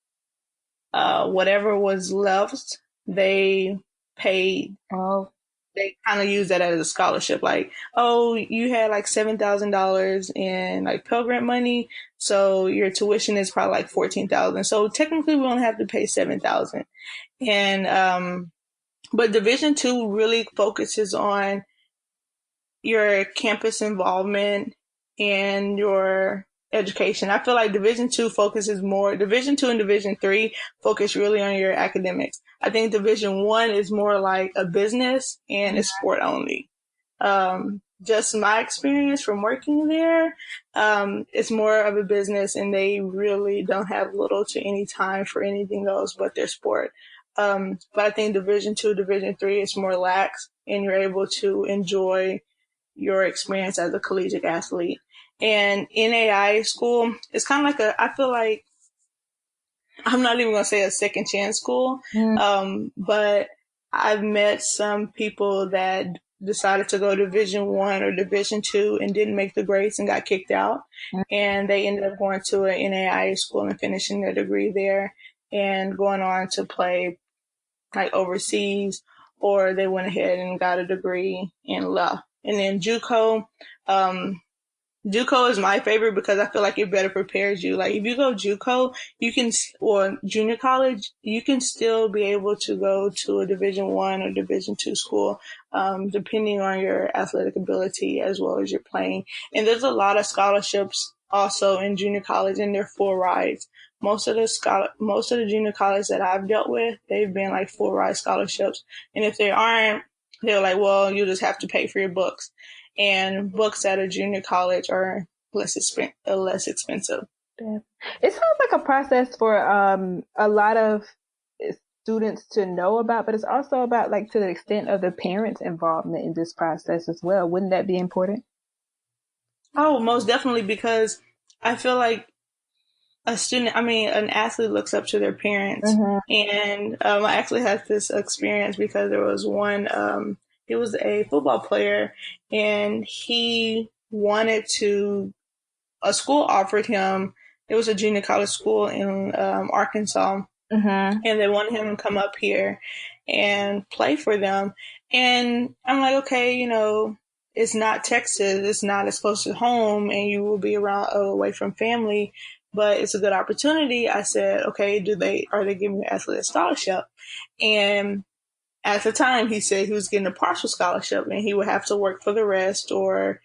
whatever was left. They paid. Oh. They kind of use that as a scholarship. Like, oh, you had like $7,000 in like Pell Grant money, so your tuition is probably like $14,000. So technically, we only have to pay $7,000. And but Division II really focuses on your campus involvement and your education. I feel like Division II and Division III focus really on your academics. I think Division I is more like a business and it's sport only. Just my experience from working there, it's more of a business and they really don't have little to any time for anything else but their sport. But I think Division II, Division III is more lax and you're able to enjoy your experience as a collegiate athlete. And NAIA school is kind of like I feel like, I'm not even going to say a second chance school, but I've met some people that decided to go Division I or Division II and didn't make the grades and got kicked out. And they ended up going to an NAIA school and finishing their degree there and going on to play like overseas, or they went ahead and got a degree and left. And then JUCO, JUCO is my favorite because I feel like it better prepares you. Like if you go JUCO, or junior college, you can still be able to go to a Division I or Division II school, depending on your athletic ability as well as your playing. And there's a lot of scholarships also in junior college, and they're full rides. Most of the junior college that I've dealt with, they've been like full ride scholarships. And if they aren't, they're like, well, you just have to pay for your books. And books at a junior college are less expensive. It sounds like a process for a lot of students to know about, but it's also about like to the extent of the parents' involvement in this process as well. Wouldn't that be important? Oh, most definitely, because I feel like an athlete looks up to their parents. And I actually had this experience because there was one, he was a football player and he wanted a school offered him, it was a junior college school in Arkansas, and they wanted him to come up here and play for them. And I'm like, okay, it's not Texas, it's not as close to home, and you will be around away from family, but it's a good opportunity. I said, okay, are they giving you an athletic scholarship? And at the time, he said he was getting a partial scholarship, and he would have to work for the rest, or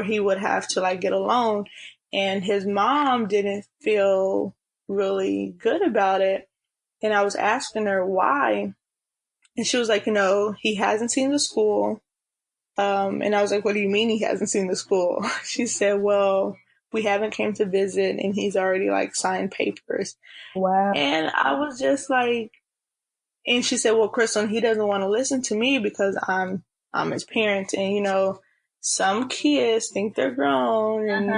he would have to like get a loan. And his mom didn't feel really good about it. And I was asking her why. And she was like, he hasn't seen the school. And I was like, what do you mean he hasn't seen the school? She said, well, we haven't came to visit and he's already like signed papers. Wow. And I was just like, and she said, well, Krystal, he doesn't want to listen to me because I'm his parent. And, some kids think they're grown and,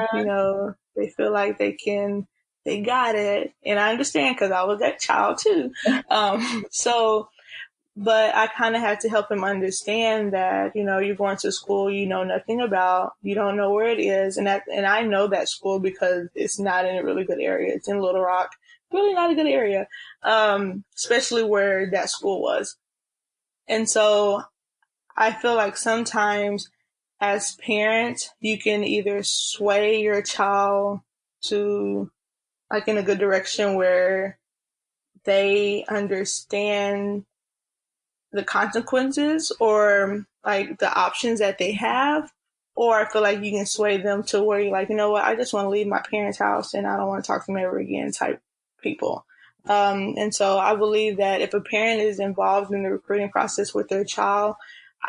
they feel like they got it. And I understand because I was that child too. But I kind of had to help him understand that, you're going to school you know nothing about, you don't know where it is. And I know that school because it's not in a really good area. It's in Little Rock, really not a good area, especially where that school was. And so I feel like sometimes as parents, you can either sway your child to like in a good direction where they understand the consequences or like the options that they have. Or I feel like you can sway them to where you're like, you know what, I just want to leave my parents' house and I don't want to talk to them ever again type people. And so I believe that if a parent is involved in the recruiting process with their child,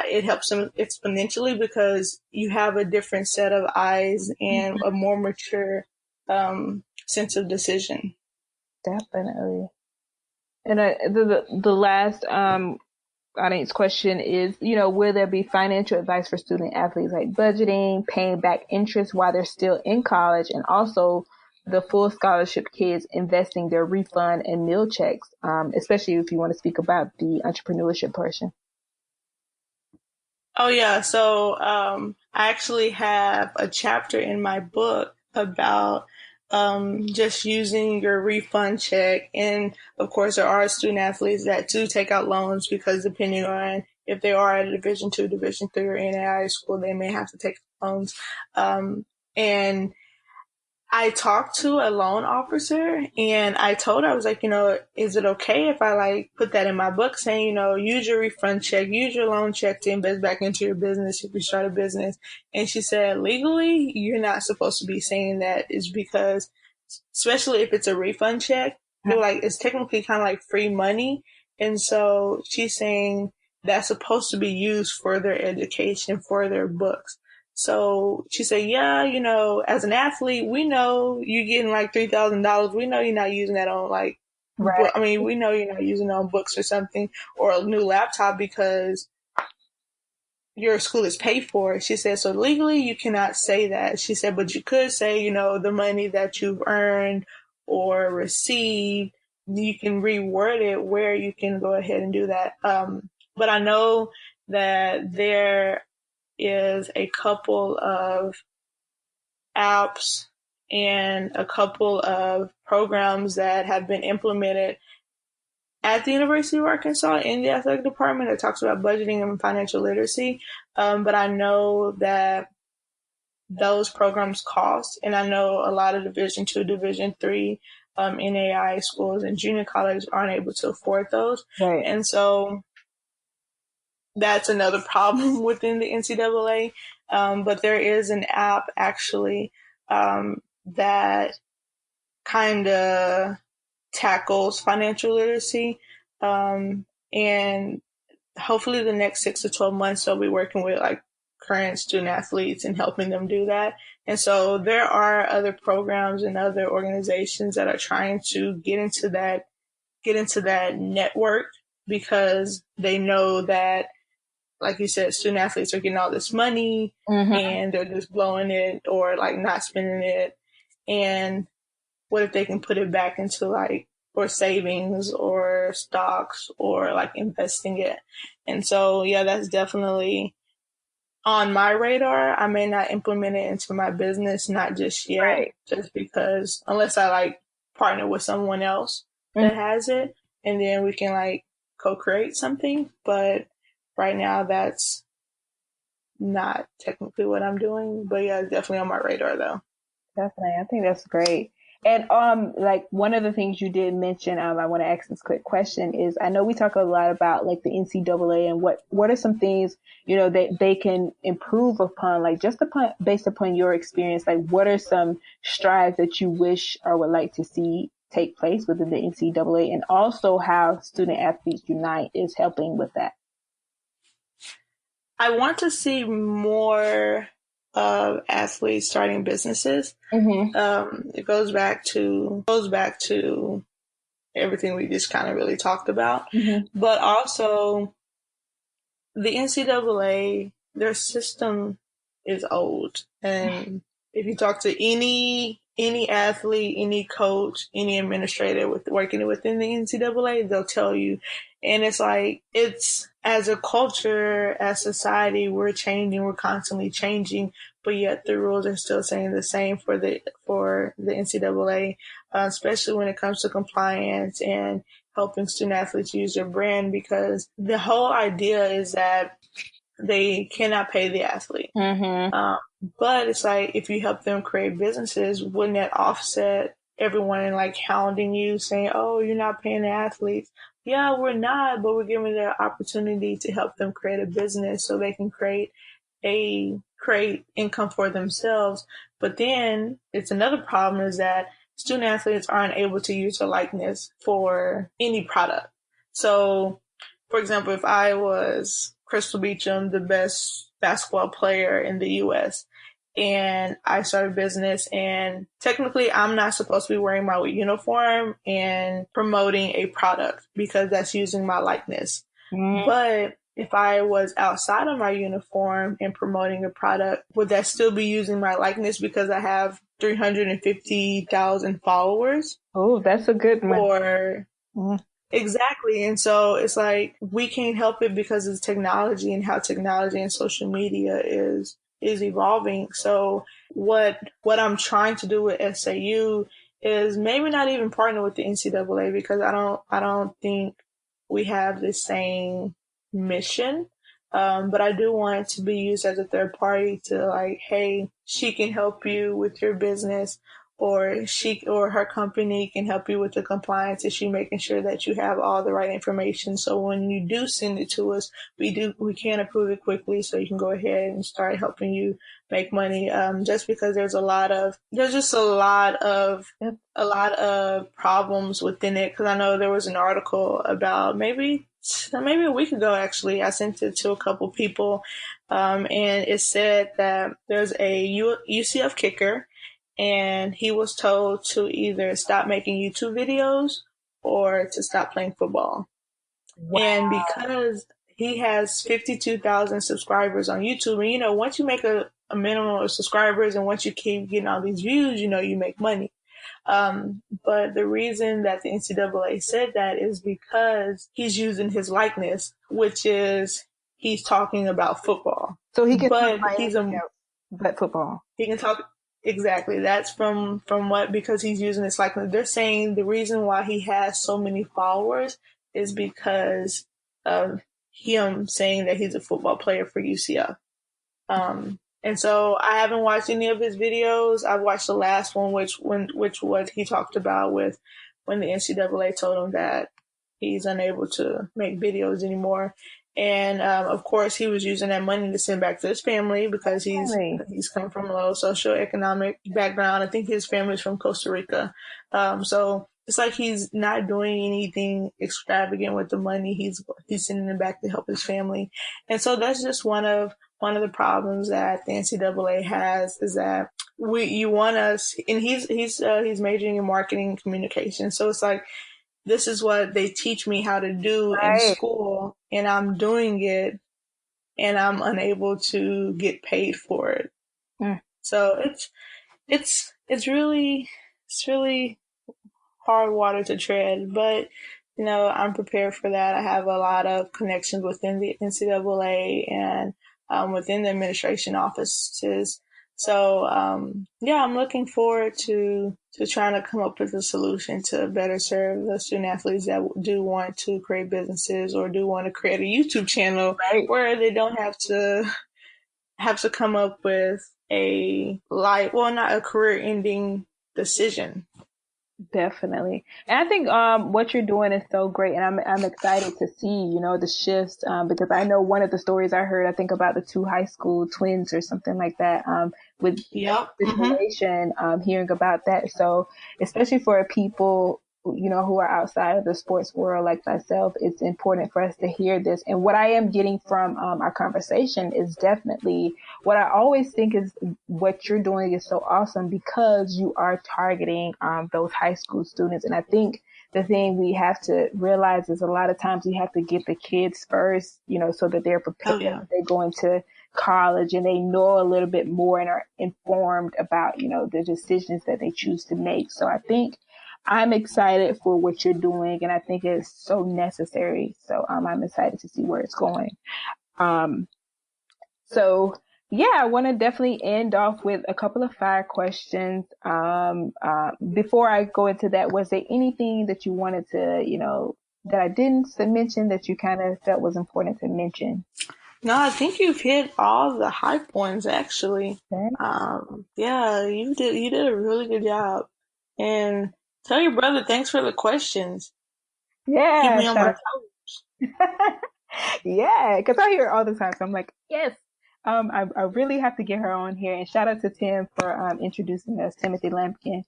it helps them exponentially because you have a different set of eyes and a more mature sense of decision. Definitely. And the last audience question is, will there be financial advice for student athletes like budgeting, paying back interest while they're still in college, and also the full scholarship kids investing their refund and meal checks, especially if you want to speak about the entrepreneurship portion? Oh yeah, so I actually have a chapter in my book about just using your refund check, and of course there are student athletes that do take out loans because depending on if they are at a Division II, Division III, or NAIA school, they may have to take loans. And I talked to a loan officer and I told her, I was like, is it okay if I like put that in my book saying, use your refund check, use your loan check to invest back into your business if you start a business? And she said, legally, you're not supposed to be saying that is because, especially if it's a refund check, they're like, it's technically kind of like free money. And so she's saying that's supposed to be used for their education, for their books. So she said, yeah, as an athlete, we know you're getting like $3,000. We know you're not using that on like, Right. we know you're not using it on books or something or a new laptop because your school is paid for. She said, so legally you cannot say that. She said, but you could say, the money that you've earned or received, you can reword it where you can go ahead and do that. But I know that there is a couple of apps and a couple of programs that have been implemented at the University of Arkansas in the athletic department that talks about budgeting and financial literacy. But I know that those programs cost, and I know a lot of Division II, Division III NAIA schools and junior college aren't able to afford those. Right. And so that's another problem within the NCAA. But there is an app actually that kind of tackles financial literacy. And hopefully the next 6 to 12 months, they'll be working with like current student athletes and helping them do that. And so there are other programs and other organizations that are trying to get into that network because they know that, like you said, student athletes are getting all this money and they're just blowing it or like not spending it. And what if they can put it back into like, or savings or stocks or like investing it? And so, yeah, that's definitely on my radar. I may not implement it into my business, not just yet, Right. just because unless I like partner with someone else that has it and then we can like co-create something. But right now not technically what I'm doing, but yeah, it's definitely on my radar though. Definitely. I think that's great. And like one of the things you did mention, I want to ask this quick question is I know we talk a lot about like the NCAA and what are some things, you know, that they can improve upon, like just upon based upon your experience, like what are some strides that you wish or would like to see take place within the NCAA, and also how Student Athletes Unite is helping with that. I want to see more of athletes starting businesses. It goes back to everything we just kind of really talked about, but also the NCAA, their system is old, and if you talk to any athlete, any coach, any administrator working within the NCAA, they'll tell you. And it's like, it's as a culture, as society, we're changing, we're constantly changing, but yet the rules are still saying the same for the NCAA, especially when it comes to compliance and helping student athletes use their brand, because the whole idea is that they cannot pay the athlete. But it's like, if you help them create businesses, wouldn't that offset everyone like hounding you, saying, oh, you're not paying the athletes? Yeah, we're not, but we're giving them the opportunity to help them create a business so they can create income for themselves. But then it's another problem is that student athletes aren't able to use their likeness for any product. So, for example, if I was Krystal Beachum, the best basketball player in the U.S., and I started a business, and technically I'm not supposed to be wearing my uniform and promoting a product because that's using my likeness. But if I was outside of my uniform and promoting a product, would that still be using my likeness because I have 350,000 followers? Oh, that's a good one. Or exactly. And so it's like, we can't help it because of technology and how technology and social media is evolving. So what I'm trying to do with SAU is maybe not even partner with the NCAA, because I don't think we have the same mission. But I do want it to be used as a third party to like, hey, she can help you with your business, or she or her company can help you with the compliance issue, making sure that you have all the right information. So when you do send it to us, we can approve it quickly, so you can go ahead and start helping you make money. Just because there's just a lot of problems within it. Because I know there was an article about maybe a week ago, actually, I sent it to a couple people, and it said that there's a UCF kicker, and he was told to either stop making YouTube videos or to stop playing football. Wow. And because he has 52,000 subscribers on YouTube, and, you know, once you make a minimum of subscribers and once you keep getting all these views, you know, you make money. But the reason that the NCAA said that is because he's using his likeness, which is he's talking about football. So he can but football. He can talk. Exactly. That's from what, because he's using this likeness. They're saying the reason why he has so many followers is because of him saying that he's a football player for UCF. And so I haven't watched any of his videos. I've watched the last one, which what he talked about with when the NCAA told him that he's unable to make videos anymore. And, of course, he was using that money to send back to his family because he's come from a low socioeconomic background. I think his family's from Costa Rica. So it's like he's not doing anything extravagant with the money. He's sending it back to help his family. And so that's just one of the problems that the NCAA has, is that you want us, and he's majoring in marketing and communication. So it's like, this is what they teach me how to do in school, and I'm doing it, and I'm unable to get paid for it. So it's really hard water to tread, but, you know, I'm prepared for that. I have a lot of connections within the NCAA and within the administration offices. So, I'm looking forward to trying to come up with a solution to better serve the student athletes that do want to create businesses or do want to create a YouTube channel where they don't have to have to come up with not a career ending decision. Definitely. And I think what you're doing is so great, and I'm excited to see, the shifts, because I know one of the stories I heard, I think about the two high school twins or something like that, with Yep. situation, hearing about that. So especially for people, who are outside of the sports world like myself, it's important for us to hear this. And what I am getting from our conversation is definitely what I always think is what you're doing is so awesome because you are targeting those high school students. And I think the thing we have to realize is a lot of times we have to get the kids first, so that they're prepared. Oh yeah. They go into college and they know a little bit more and are informed about, the decisions that they choose to make. So I think I'm excited for what you're doing, and I think it's so necessary. So I'm excited to see where it's going. Um, so yeah, I want to definitely end off with a couple of fire questions. Before I go into that, was there anything that you wanted to, that I didn't mention that you kind of felt was important to mention? No, I think you've hit all the high points actually. Okay. Yeah, you did a really good job. And tell your brother thanks for the questions. Keep Yeah, me on shout my out. toes. Yeah, because I hear it all the time. So I'm like, yes. I really have to get her on here. And shout out to Tim for introducing us, Timothy Lampkin.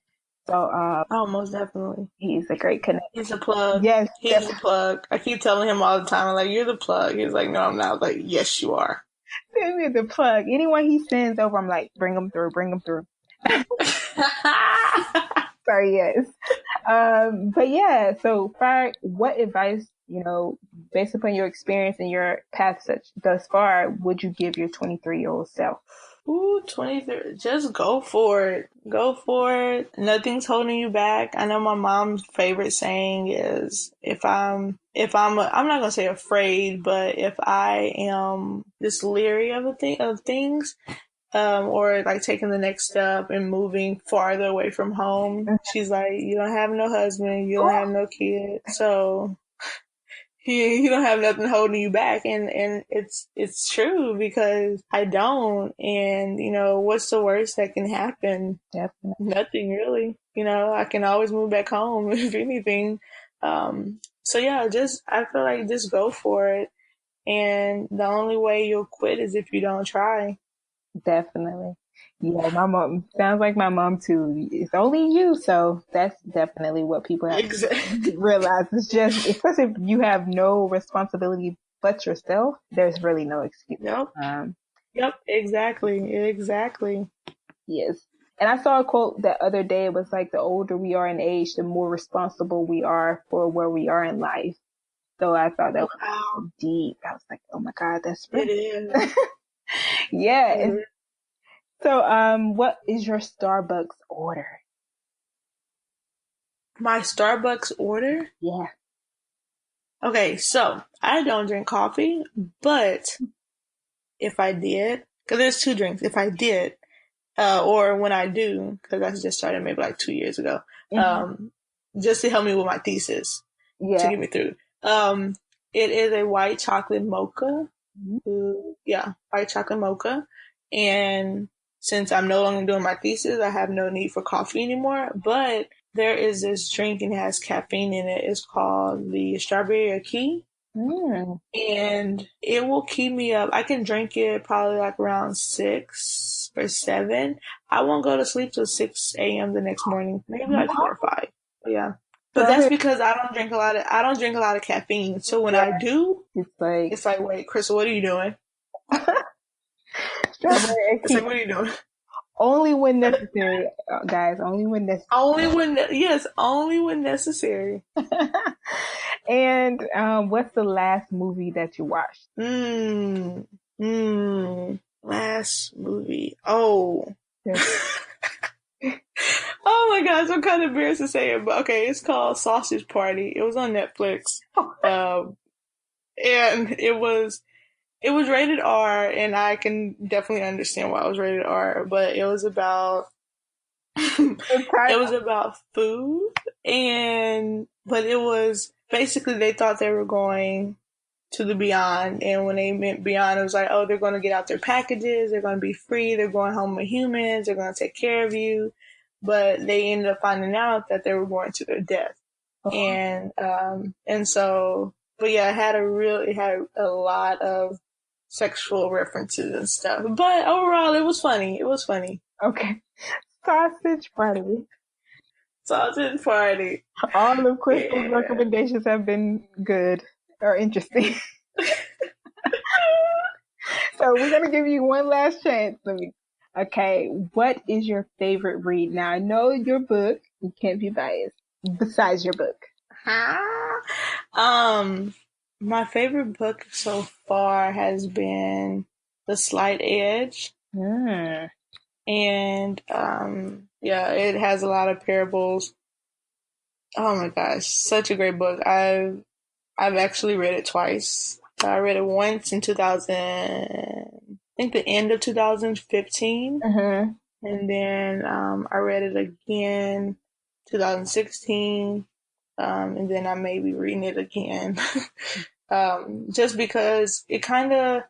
So Oh, most definitely. he's a great connect. He's a plug. Yes, He's the plug. I keep telling him all the time, I'm like, you're the plug. He's like, no, I'm not. I was like, yes, you are. send me the plug. Anyone he sends over, I'm like, bring them through, bring them through. Sorry, yes. But yeah, so Fire, what advice, based upon your experience and your path such thus far, would you give your 23-year-old self? Ooh, 23. Just go for it. Go for it. Nothing's holding you back. I know my mom's favorite saying is I'm not gonna say afraid, but if I am just leery of things, or like taking the next step and moving farther away from home, she's like, you don't have no husband, you don't have no kid, so you don't have nothing holding you back. And it's true because I don't. And what's the worst that can happen? Definitely. Nothing really. I can always move back home if anything. So yeah, I feel like just go for it. And the only way you'll quit is if you don't try. Definitely. Yeah, my mom sounds like my mom too. It's only you, so that's definitely what people have Exactly. to realize. It's just, especially if you have no responsibility but yourself, there's really no excuse. Yep. Yep. Exactly. Exactly. Yes. And I saw a quote that other day. It was like, the older we are in age, the more responsible we are for where we are in life. So I thought that was Wow. deep. I was like, oh my God, that's It right. is. Yeah. It is. So, what is your Starbucks order? My Starbucks order? Yeah. Okay, so I don't drink coffee, but if I did, because there's two drinks, if I did, or when I do, because I just started maybe like 2 years ago, Mm-hmm. just to help me with my thesis, to Yeah. get me through. It is a white chocolate mocha. Mhm. Yeah, white chocolate mocha. And since I'm no longer doing my thesis, I have no need for coffee anymore. But there is this drink and it has caffeine in it. It's called the strawberry key. Mm. And it will keep me up. I can drink it probably like around 6 or 7. I won't go to sleep till 6 a.m. the next morning, maybe like 4 or 5. But yeah. But that's Strawberry. because I don't drink a lot of caffeine. So when Yeah. I do, It's it's like, wait, Krystal, what are you doing? strawberry It's key. like, what are you doing? Only when necessary, guys. Only when necessary. Only when necessary. And what's the last movie that you watched? Last movie. Oh. Yes. Oh my gosh, I'm kind of embarrassed to say it, but okay, it's called Sausage Party. It was on Netflix. And it was rated R, and I can definitely understand why it was rated R, but it was about it was about food, but it was basically they thought they were going to the beyond. And when they meant beyond, it was like, oh, they're going to get out their packages. They're going to be free. They're going home with humans. They're going to take care of you. But they ended up finding out that they were going to their death. And so, but yeah, it had a lot of sexual references and stuff. But overall, it was funny. It was funny. Okay. Sausage party. Sausage party. All of Krystal's recommendations have been good or interesting. So we're going to give you one last chance. Okay, what is your favorite read? Now, I know your book. You can't be biased. Besides your book. My favorite book so far has been The Slight Edge. And, yeah, it has a lot of parables. Oh my gosh, such a great book. I've actually read it twice. I read it once in 2000, I think the end of 2015. And then, I read it again 2016. And then I may be reading it again. Just because it kind of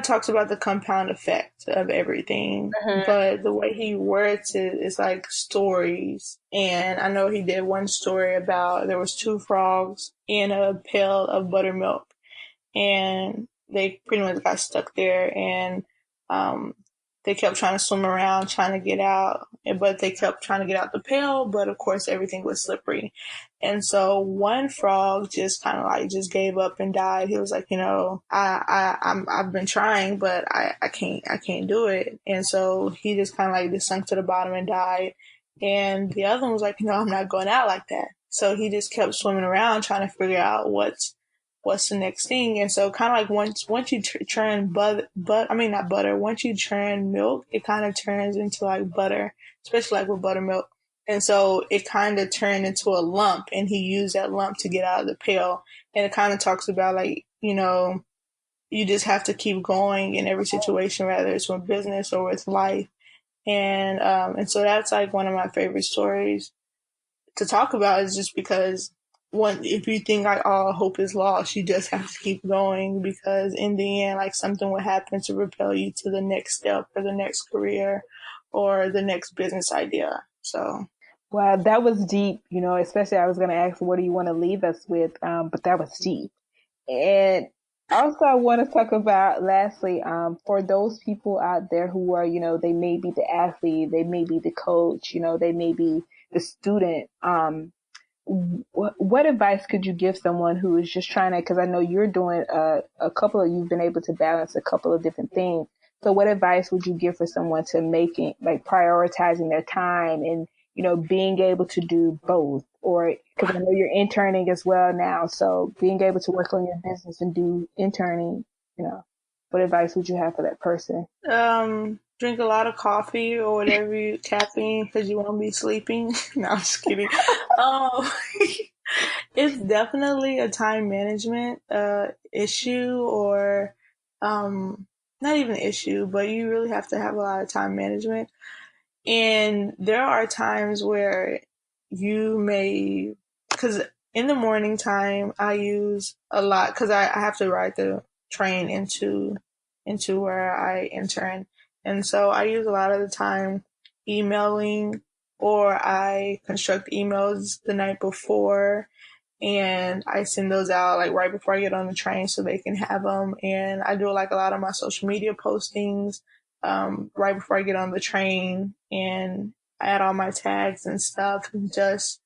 talks about the compound effect of everything, but the way he words it is like stories. And I know he did one story about there was 2 frogs in a pail of buttermilk, and they pretty much got stuck there, and they kept trying to swim around, trying to get out, but they kept trying to get out the pail, but of course everything was slippery. And so one frog just kind of like just gave up and died. He was like, I've been trying, but I can't do it. And so he just kind of like just sunk to the bottom and died. And the other one was like, I'm not going out like that. So he just kept swimming around trying to figure out what's the next thing. And so kind of like once you churn once you churn milk, it kind of turns into like butter, especially like with buttermilk. And so it kind of turned into a lump, and he used that lump to get out of the pail. And it kind of talks about like, you just have to keep going in every situation, whether it's with business or with life. And so that's like one of my favorite stories to talk about, is just because if you think like all hope is lost, you just have to keep going, because in the end, like something will happen to propel you to the next step or the next career or the next business idea. So. Wow, that was deep, especially I was going to ask, what do you want to leave us with? But that was deep. And also I want to talk about, lastly, for those people out there who are, they may be the athlete, they may be the coach, they may be the student. What advice could you give someone who is just trying to, because I know you're doing you've been able to balance a couple of different things. So what advice would you give for someone to prioritizing their time and, being able to do both? Or, because I know you're interning as well now, so being able to work on your business and do interning, what advice would you have for that person? Drink a lot of coffee or whatever, caffeine, because you won't be sleeping. No, I'm just kidding. It's definitely a time management issue, or not even an issue, but you really have to have a lot of time management. And there are times where you may, because in the morning time I use a lot, because I have to ride the train into where I intern. And so I use a lot of the time emailing, or I construct emails the night before, and I send those out like right before I get on the train so they can have them. And I do like a lot of my social media postings right before I get on the train, and I add all my tags and stuff, just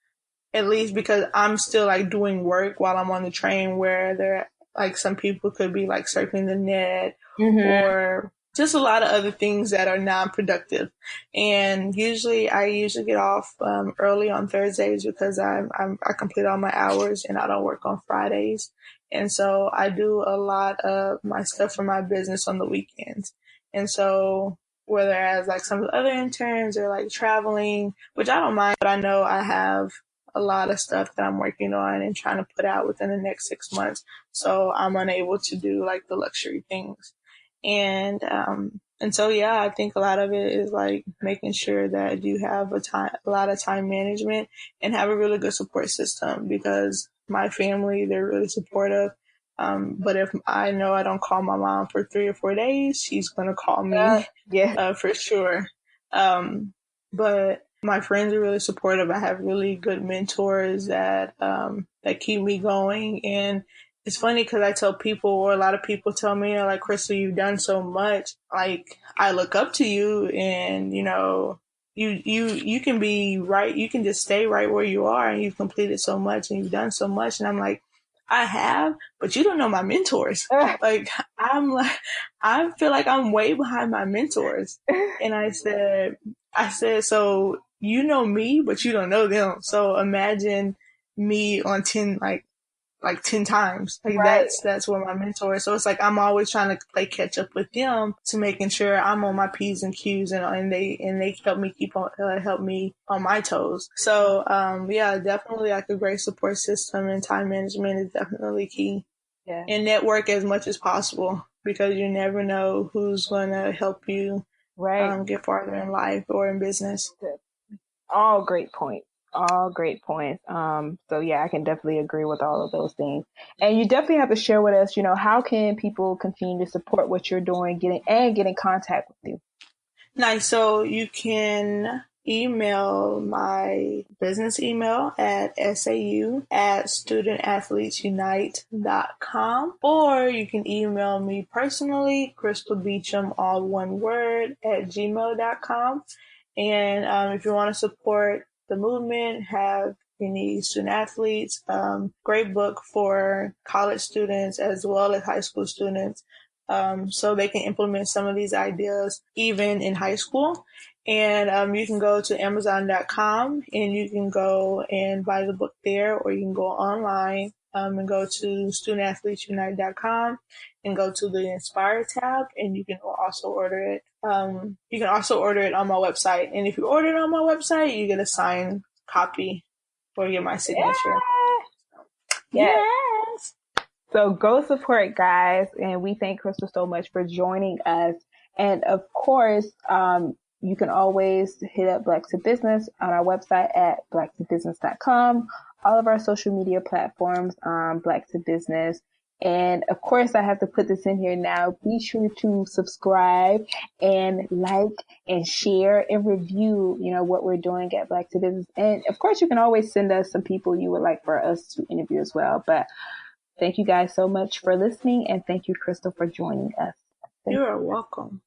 at least because I'm still like doing work while I'm on the train, where there like some people could be like surfing the net or just a lot of other things that are non-productive. And I get off early on Thursdays, because I complete all my hours and I don't work on Fridays. And so I do a lot of my stuff for my business on the weekends. And so whereas like some of the other interns are like traveling, which I don't mind, but I know I have a lot of stuff that I'm working on and trying to put out within the next 6 months. So I'm unable to do like the luxury things. And so, yeah, I think a lot of it is like making sure that you have a lot of time management and have a really good support system, because my family, they're really supportive. But if I know I don't call my mom for 3 or 4 days, she's going to call me Yeah. for sure. But my friends are really supportive. I have really good mentors that keep me going. And it's funny because I tell people, or a lot of people tell me, like, Krystal, you've done so much. Like, I look up to you, and you can be right. You can just stay right where you are, and you've completed so much, and you've done so much. And I'm like, I have, but you don't know my mentors. Like, I feel like I'm way behind my mentors. And I said, so you know me, but you don't know them. So imagine me on 10, like 10 times. Like, Right. that's where my mentor is. So it's like I'm always trying to play catch up with them to making sure I'm on my P's and Q's, and they help me on my toes. So yeah, definitely like a great support system, and time management is definitely key. Yeah. And network as much as possible, because you never know who's going to help you get farther in life or in business. All great points. All great points. So yeah, I can definitely agree with all of those things. And you definitely have to share with us, how can people continue to support what you're doing, get in contact with you? Nice. So you can email my business email at sau@studentathletesunite.com, or you can email me personally, Krystal Beachum, all one word, @gmail.com. And if you want to support the movement, have any student athletes, great book for college students as well as high school students, so they can implement some of these ideas even in high school. And you can go to Amazon.com and you can go and buy the book there, or you can go online and go to studentathletesunite.com and go to the Inspire tab, and you can also order it. You can also order it on my website, and if you order it on my website, you get a signed copy or get my signature. Yeah. Yes. So go support, guys. And we thank Krystal so much for joining us. And of course, you can always hit up Black to Business on our website at blacktobusiness.com. All of our social media platforms, Black to Business. And of course, I have to put this in here now. Be sure to subscribe and like and share and review, what we're doing at Black to Business. And of course, you can always send us some people you would like for us to interview as well. But thank you guys so much for listening, and thank you, Krystal, for joining us. You are welcome.